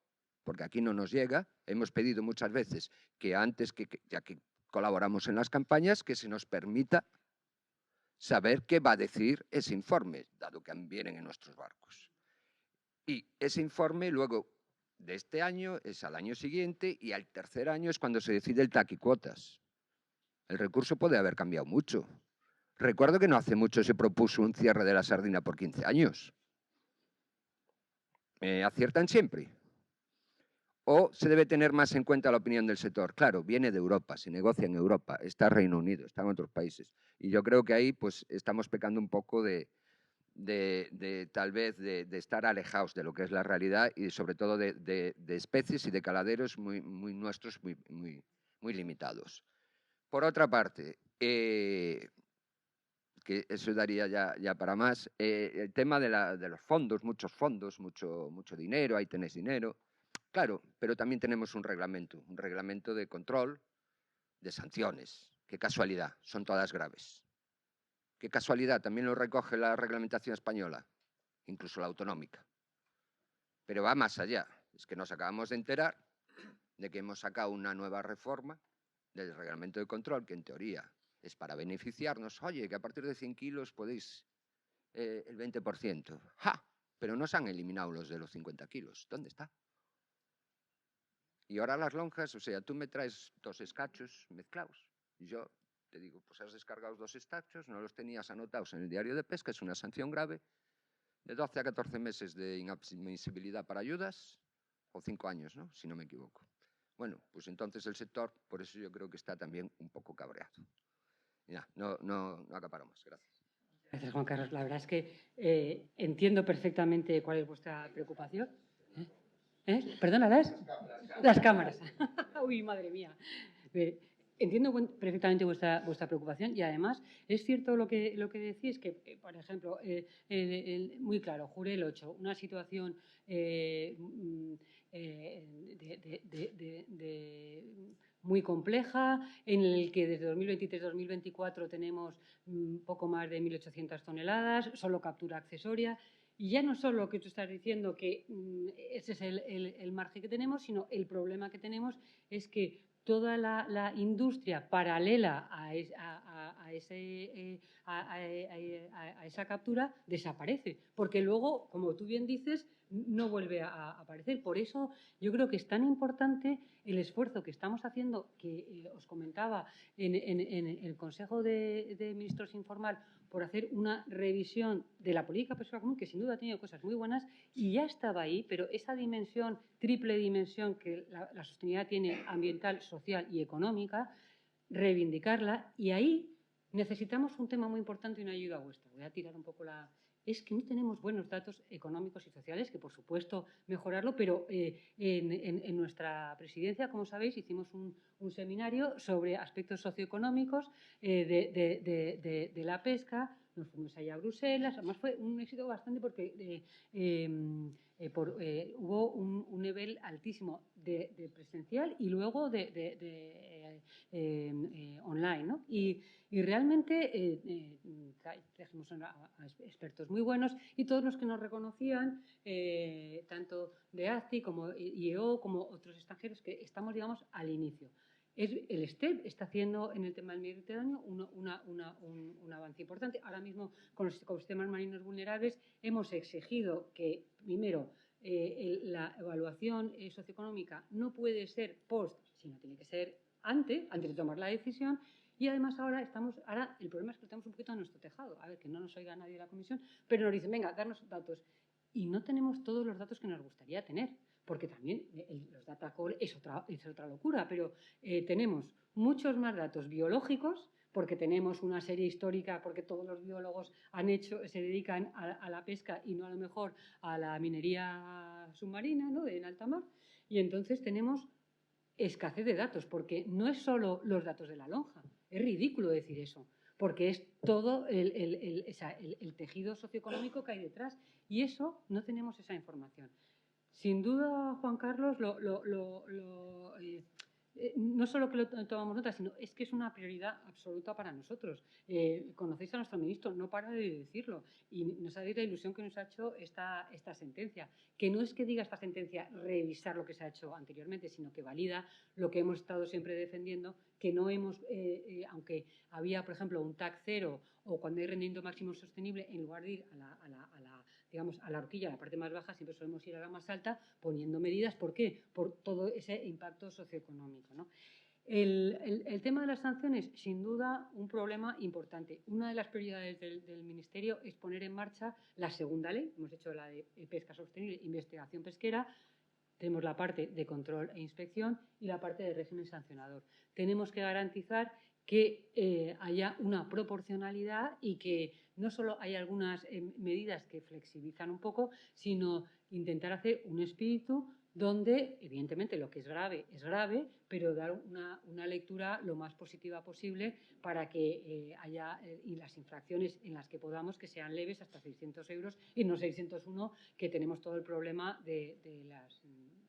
porque aquí no nos llega. Hemos pedido muchas veces que antes, ya que colaboramos en las campañas, que se nos permita saber qué va a decir ese informe, dado que vienen en nuestros barcos. Y ese informe luego de este año es al año siguiente y al tercer año es cuando se decide el taquicuotas. El recurso puede haber cambiado mucho. Recuerdo que no hace mucho se propuso un cierre de la sardina por 15 años. ¿Aciertan siempre? ¿O se debe tener más en cuenta la opinión del sector? Claro, viene de Europa, se negocia en Europa, está Reino Unido, está en otros países. Y yo creo que ahí pues estamos pecando un poco de tal vez de estar alejados de lo que es la realidad y sobre todo de especies y de caladeros muy nuestros, muy limitados. Por otra parte, que eso daría ya para más, el tema de los fondos, muchos fondos, mucho dinero, ahí tenéis dinero. Claro, pero también tenemos un reglamento de control, de sanciones. Qué casualidad, son todas graves. Qué casualidad, también lo recoge la reglamentación española, incluso la autonómica. Pero va más allá. Es que nos acabamos de enterar de que hemos sacado una nueva reforma del reglamento de control, que en teoría es para beneficiarnos. Oye, que a partir de 100 kilos podéis el 20%. ¡Ja! Pero no se han eliminado los de los 50 kilos. ¿Dónde está? Y ahora las lonjas, o sea, tú me traes 2 escachos mezclados. Y yo te digo, pues has descargado 2 escachos, no los tenías anotados en el diario de pesca, es una sanción grave, de 12 a 14 meses de inadmisibilidad para ayudas, o 5 años, ¿no? Si no me equivoco. Bueno, pues entonces el sector, por eso yo creo que está también un poco cabreado. Ya, no acaparo más, gracias. Gracias, Juan Carlos. La verdad es que entiendo perfectamente cuál es vuestra preocupación. ¿Perdona, las cámaras. Uy, madre mía. entiendo perfectamente vuestra preocupación y además es cierto lo que decís, que, por ejemplo, muy claro, Jurel 8, una situación muy compleja, en el que desde 2023-2024 tenemos poco más de 1.800 toneladas, solo captura accesoria. Y ya no solo lo que tú estás diciendo, que ese es el margen que tenemos, sino el problema que tenemos es que toda la industria paralela a esa captura desaparece, porque luego, como tú bien dices, no vuelve a aparecer. Por eso yo creo que es tan importante el esfuerzo que estamos haciendo, que os comentaba en el Consejo de Ministros Informal, por hacer una revisión de la política pesquera común, que sin duda ha tenido cosas muy buenas y ya estaba ahí, pero esa dimensión, triple dimensión que la sostenibilidad tiene, ambiental, social y económica, reivindicarla, y ahí necesitamos un tema muy importante y una ayuda vuestra. Voy a tirar un poco es que no tenemos buenos datos económicos y sociales, que por supuesto mejorarlo, pero en nuestra presidencia, como sabéis, hicimos un seminario sobre aspectos socioeconómicos de la pesca. Nos fuimos allá a Bruselas, además fue un éxito bastante porque hubo un nivel altísimo de presencial y luego online, ¿no? Y realmente trajimos a expertos muy buenos y todos los que nos reconocían, tanto de ACCI como IEO, como otros extranjeros, que estamos, digamos, al inicio. El STEP está haciendo en el tema del Mediterráneo un avance importante. Ahora mismo, con los ecosistemas marinos vulnerables, hemos exigido que, primero, la evaluación socioeconómica no puede ser post, sino tiene que ser antes de tomar la decisión. Y además ahora el problema es que tenemos un poquito a nuestro tejado. A ver, que no nos oiga nadie de la comisión, pero nos dicen, venga, darnos datos. Y no tenemos todos los datos que nos gustaría tener, porque también los data call es otra locura, pero tenemos muchos más datos biológicos, porque tenemos una serie histórica, porque todos los biólogos se dedican a la pesca y no a lo mejor a la minería submarina, ¿no?, en alta mar. Y entonces tenemos escasez de datos, porque no es solo los datos de la lonja. Es ridículo decir eso, porque es todo el tejido socioeconómico que hay detrás. Y eso, no tenemos esa información. Sin duda, Juan Carlos, no solo que lo tomamos nota, sino es que es una prioridad absoluta para nosotros. Conocéis a nuestro ministro, no para de decirlo, y no sabéis la ilusión que nos ha hecho esta sentencia, que no es que diga esta sentencia revisar lo que se ha hecho anteriormente, sino que valida lo que hemos estado siempre defendiendo, que no hemos, aunque había, por ejemplo, un TAC cero o cuando hay rendimiento máximo sostenible, en lugar de ir digamos, a la horquilla, a la parte más baja, siempre solemos ir a la más alta poniendo medidas. ¿Por qué? Por todo ese impacto socioeconómico, ¿no? El tema de las sanciones, sin duda, un problema importante. Una de las prioridades del Ministerio es poner en marcha la segunda ley. Hemos hecho la de pesca sostenible, investigación pesquera. Tenemos la parte de control e inspección y la parte de régimen sancionador. Tenemos que garantizar que haya una proporcionalidad y que no solo hay algunas medidas que flexibilizan un poco, sino intentar hacer un espíritu donde, evidentemente, lo que es grave, pero dar una lectura lo más positiva posible para que haya y las infracciones en las que podamos que sean leves, hasta 600 euros y no 601, que tenemos todo el problema de las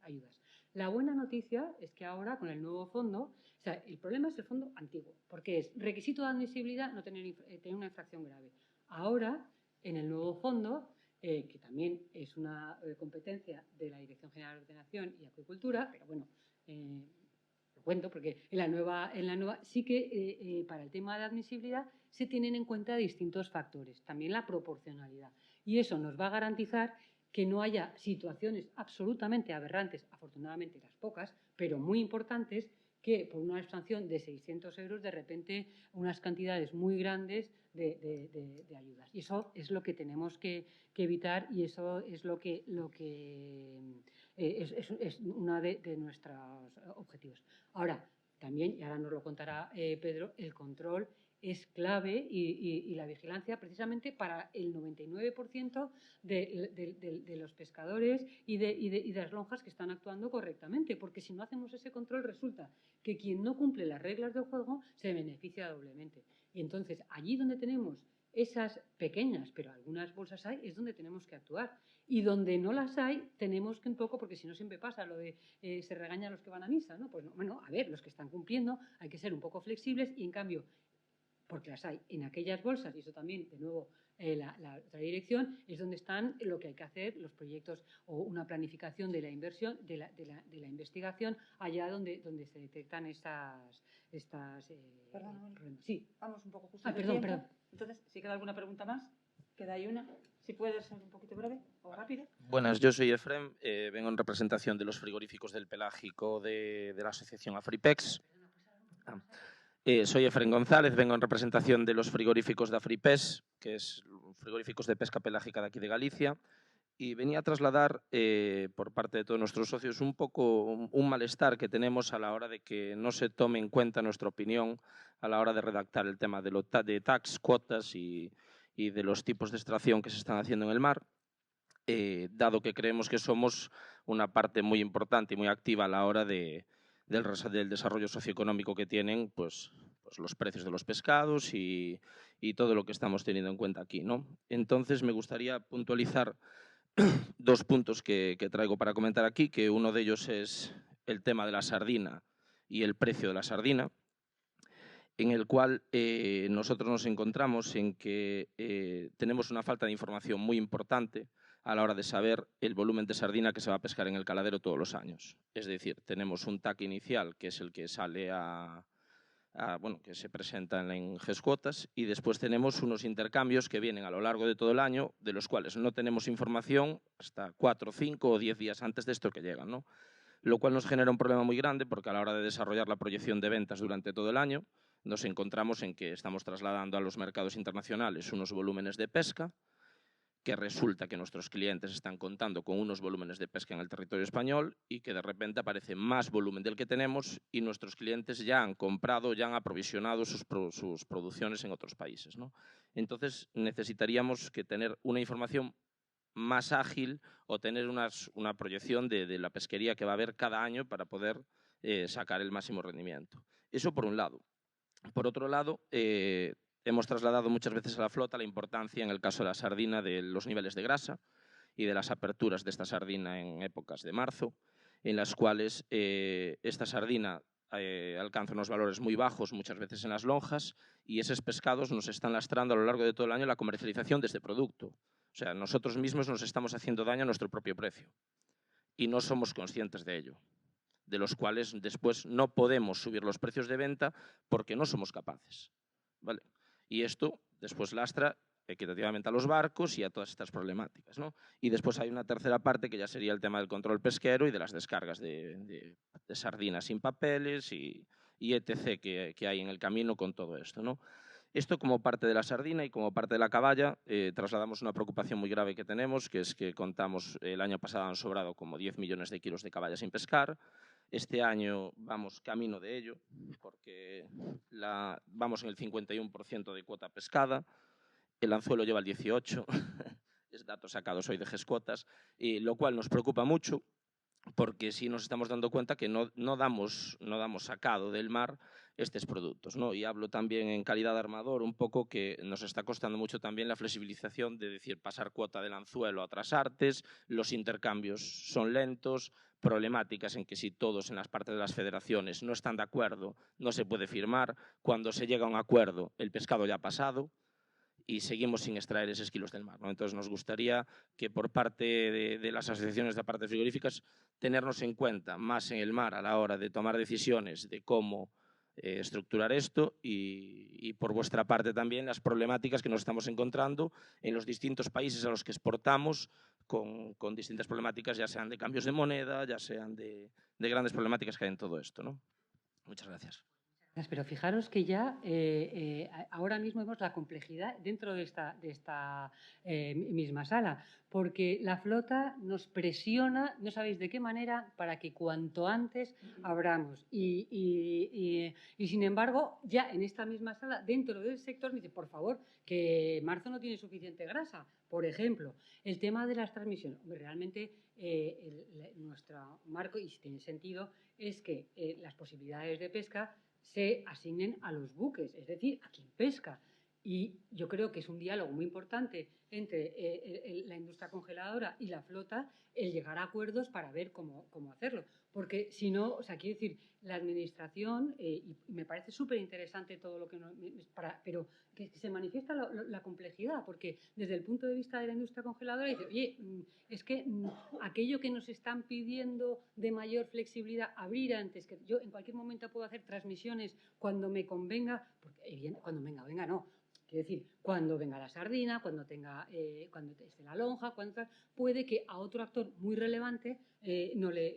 ayudas. La buena noticia es que ahora, con el nuevo fondo, o sea, el problema es el fondo antiguo, porque es requisito de admisibilidad no tener una infracción grave. Ahora, en el nuevo fondo, que también es una competencia de la Dirección General de Ordenación y Acuicultura, pero bueno, lo cuento porque en la nueva sí que para el tema de admisibilidad se tienen en cuenta distintos factores, también la proporcionalidad. Y eso nos va a garantizar que no haya situaciones absolutamente aberrantes, afortunadamente las pocas, pero muy importantes, que por una sanción de 600 euros de repente unas cantidades muy grandes de ayudas. Y eso es lo que tenemos que evitar y eso es lo que es uno de nuestros objetivos. Ahora, también, y ahora nos lo contará Pedro, el control es clave y la vigilancia precisamente para el 99% de los pescadores y de las lonjas que están actuando correctamente, porque si no hacemos ese control resulta que quien no cumple las reglas del juego se beneficia doblemente. Y entonces allí donde tenemos esas pequeñas, pero algunas bolsas hay, es donde tenemos que actuar. Y donde no las hay, tenemos que un poco, porque si no siempre pasa lo de se regaña a los que van a misa, ¿no? Pues no, bueno, a ver, los que están cumpliendo hay que ser un poco flexibles y en cambio, porque las hay en aquellas bolsas, y eso también, de nuevo, la otra dirección, es donde están lo que hay que hacer, los proyectos o una planificación de la inversión, de la investigación, allá donde se detectan estas Perdón, sí. Vamos un poco justo. Perdón. Entonces, si queda alguna pregunta más, queda ahí una. Si puedes ser un poquito breve o rápido. Buenas, yo soy Efrem, vengo en representación de los frigoríficos del Pelágico de la asociación Afripex. Soy Efrem González, vengo en representación de los frigoríficos de Afripes, que es frigoríficos de pesca pelágica de aquí de Galicia, y venía a trasladar por parte de todos nuestros socios un poco un malestar que tenemos a la hora de que no se tome en cuenta nuestra opinión a la hora de redactar el tema de tax, cuotas y de los tipos de extracción que se están haciendo en el mar, dado que creemos que somos una parte muy importante y muy activa a la hora del desarrollo socioeconómico que tienen pues los precios de los pescados y todo lo que estamos teniendo en cuenta aquí, ¿no? Entonces me gustaría puntualizar dos puntos que traigo para comentar aquí, que uno de ellos es el tema de la sardina y el precio de la sardina, en el cual nosotros nos encontramos en que tenemos una falta de información muy importante a la hora de saber el volumen de sardina que se va a pescar en el caladero todos los años. Es decir, tenemos un TAC inicial, que es el que sale bueno, que se presenta en GEScuotas, y después tenemos unos intercambios que vienen a lo largo de todo el año, de los cuales no tenemos información hasta 4, 5 o 10 días antes de esto que llegan, ¿no? Lo cual nos genera un problema muy grande porque a la hora de desarrollar la proyección de ventas durante todo el año nos encontramos en que estamos trasladando a los mercados internacionales unos volúmenes de pesca, que resulta que nuestros clientes están contando con unos volúmenes de pesca en el territorio español y que de repente aparece más volumen del que tenemos y nuestros clientes ya han comprado, ya han aprovisionado sus producciones en otros países, ¿no? Entonces necesitaríamos que tener una información más ágil o tener una proyección de la pesquería que va a haber cada año para poder sacar el máximo rendimiento. Eso por un lado. Por otro lado, hemos trasladado muchas veces a la flota la importancia, en el caso de la sardina, de los niveles de grasa y de las aperturas de esta sardina en épocas de marzo, en las cuales esta sardina alcanza unos valores muy bajos muchas veces en las lonjas y esos pescados nos están lastrando a lo largo de todo el año la comercialización de este producto. O sea, nosotros mismos nos estamos haciendo daño a nuestro propio precio y no somos conscientes de ello, de los cuales después no podemos subir los precios de venta porque no somos capaces, ¿vale? Y esto después lastra equitativamente a los barcos y a todas estas problemáticas, ¿no? Y después hay una tercera parte que ya sería el tema del control pesquero y de las descargas de sardinas sin papeles y etc. que hay en el camino con todo esto, ¿no? Esto como parte de la sardina y como parte de la caballa trasladamos una preocupación muy grave que tenemos, que es que contamos, el año pasado han sobrado como 10 millones de kilos de caballa sin pescar. Este año vamos camino de ello, porque vamos en el 51% de cuota pescada, el anzuelo lleva el 18%, es datos sacados hoy de GEScuotas, lo cual nos preocupa mucho, porque sí nos estamos dando cuenta que no damos sacado del mar estos productos, ¿no? Y hablo también en calidad de armador un poco que nos está costando mucho también la flexibilización de decir pasar cuota del anzuelo a otras artes, los intercambios son lentos, problemáticas en que si todos en las partes de las federaciones no están de acuerdo, no se puede firmar, cuando se llega a un acuerdo el pescado ya ha pasado y seguimos sin extraer esos kilos del mar, ¿no? Entonces nos gustaría que por parte de las asociaciones de partes frigoríficas tenernos en cuenta más en el mar a la hora de tomar decisiones de cómo estructurar esto y por vuestra parte también las problemáticas que nos estamos encontrando en los distintos países a los que exportamos con distintas problemáticas, ya sean de cambios de moneda, ya sean de grandes problemáticas que hay en todo esto, ¿no? Muchas gracias. Pero fijaros que ya ahora mismo vemos la complejidad dentro de esta misma sala, porque la flota nos presiona, no sabéis de qué manera, para que cuanto antes abramos. Y sin embargo, ya en esta misma sala, dentro del sector, me dice, por favor, que marzo no tiene suficiente grasa. Por ejemplo, el tema de las transmisiones. Realmente nuestro marco, y si tiene sentido, es que las posibilidades de pesca se asignen a los buques, es decir, a quien pesca. Y yo creo que es un diálogo muy importante entre la industria congeladora y la flota el llegar a acuerdos para ver cómo hacerlo. Porque si no, o sea, quiero decir, la administración, y me parece súper interesante todo lo que pero que se manifiesta la complejidad, porque desde el punto de vista de la industria congeladora dice, oye, es que aquello que nos están pidiendo de mayor flexibilidad, abrir antes, que yo en cualquier momento puedo hacer transmisiones cuando me convenga, porque cuando venga no. Quiero decir, cuando venga la sardina, cuando esté la lonja, puede que a otro actor muy relevante no le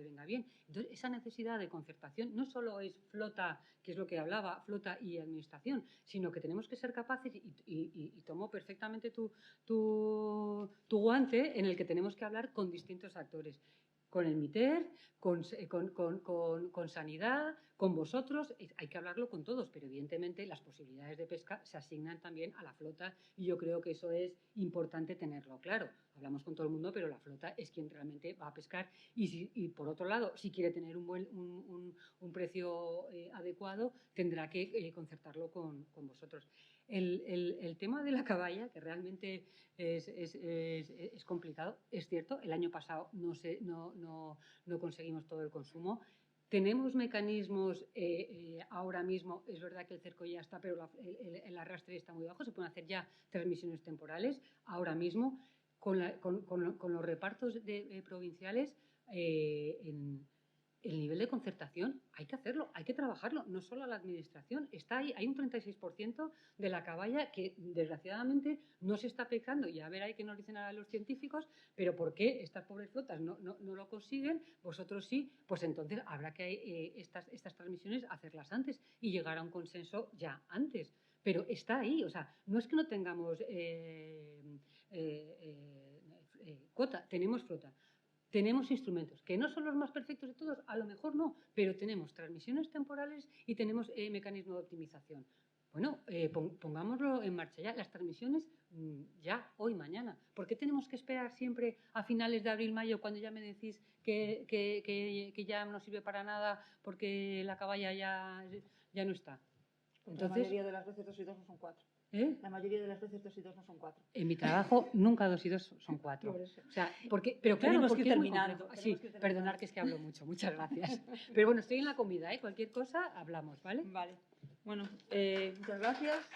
venga bien. Entonces, esa necesidad de concertación no solo es flota, que es lo que hablaba, flota y administración, sino que tenemos que ser capaces, y tomo perfectamente tu guante, en el que tenemos que hablar con distintos actores. Con el MITER, con Sanidad, con vosotros, hay que hablarlo con todos, pero evidentemente las posibilidades de pesca se asignan también a la flota y yo creo que eso es importante tenerlo claro. Hablamos con todo el mundo, pero la flota es quien realmente va a pescar y por otro lado, si quiere tener un precio adecuado, tendrá que concertarlo con vosotros. El tema de la caballa, que realmente es complicado, es cierto, el año pasado no conseguimos todo el consumo. Tenemos mecanismos ahora mismo, es verdad que el cerco ya está, pero el arrastre está muy bajo, se pueden hacer ya transmisiones temporales ahora mismo con los repartos provinciales. El nivel de concertación hay que hacerlo, hay que trabajarlo, no solo la administración. Está ahí, hay un 36% de la caballa que desgraciadamente no se está aplicando, y a ver ahí qué nos dicen ahora los científicos, pero ¿por qué estas pobres flotas no lo consiguen? Vosotros sí, pues entonces habrá que estas transmisiones hacerlas antes y llegar a un consenso ya antes. Pero está ahí, o sea, no es que no tengamos cuota, tenemos flota. Tenemos instrumentos, que no son los más perfectos de todos, a lo mejor no, pero tenemos transmisiones temporales y tenemos mecanismo de optimización. Bueno, pongámoslo en marcha ya, las transmisiones ya, hoy, mañana. ¿Por qué tenemos que esperar siempre a finales de abril, mayo, cuando ya me decís que ya no sirve para nada porque la caballa ya no está? Entonces, la mayoría de las veces 2 y 2 no son 4. La mayoría de las veces 2 y 2 no son 4. En mi trabajo nunca 2 y 2 son 4. O sea, pero claro, tenemos porque que ir terminando. Sí, perdonar que es que hablo mucho. Muchas gracias. Pero bueno, estoy en la comida, ¿eh? Cualquier cosa hablamos, ¿vale? Vale. Bueno, muchas gracias.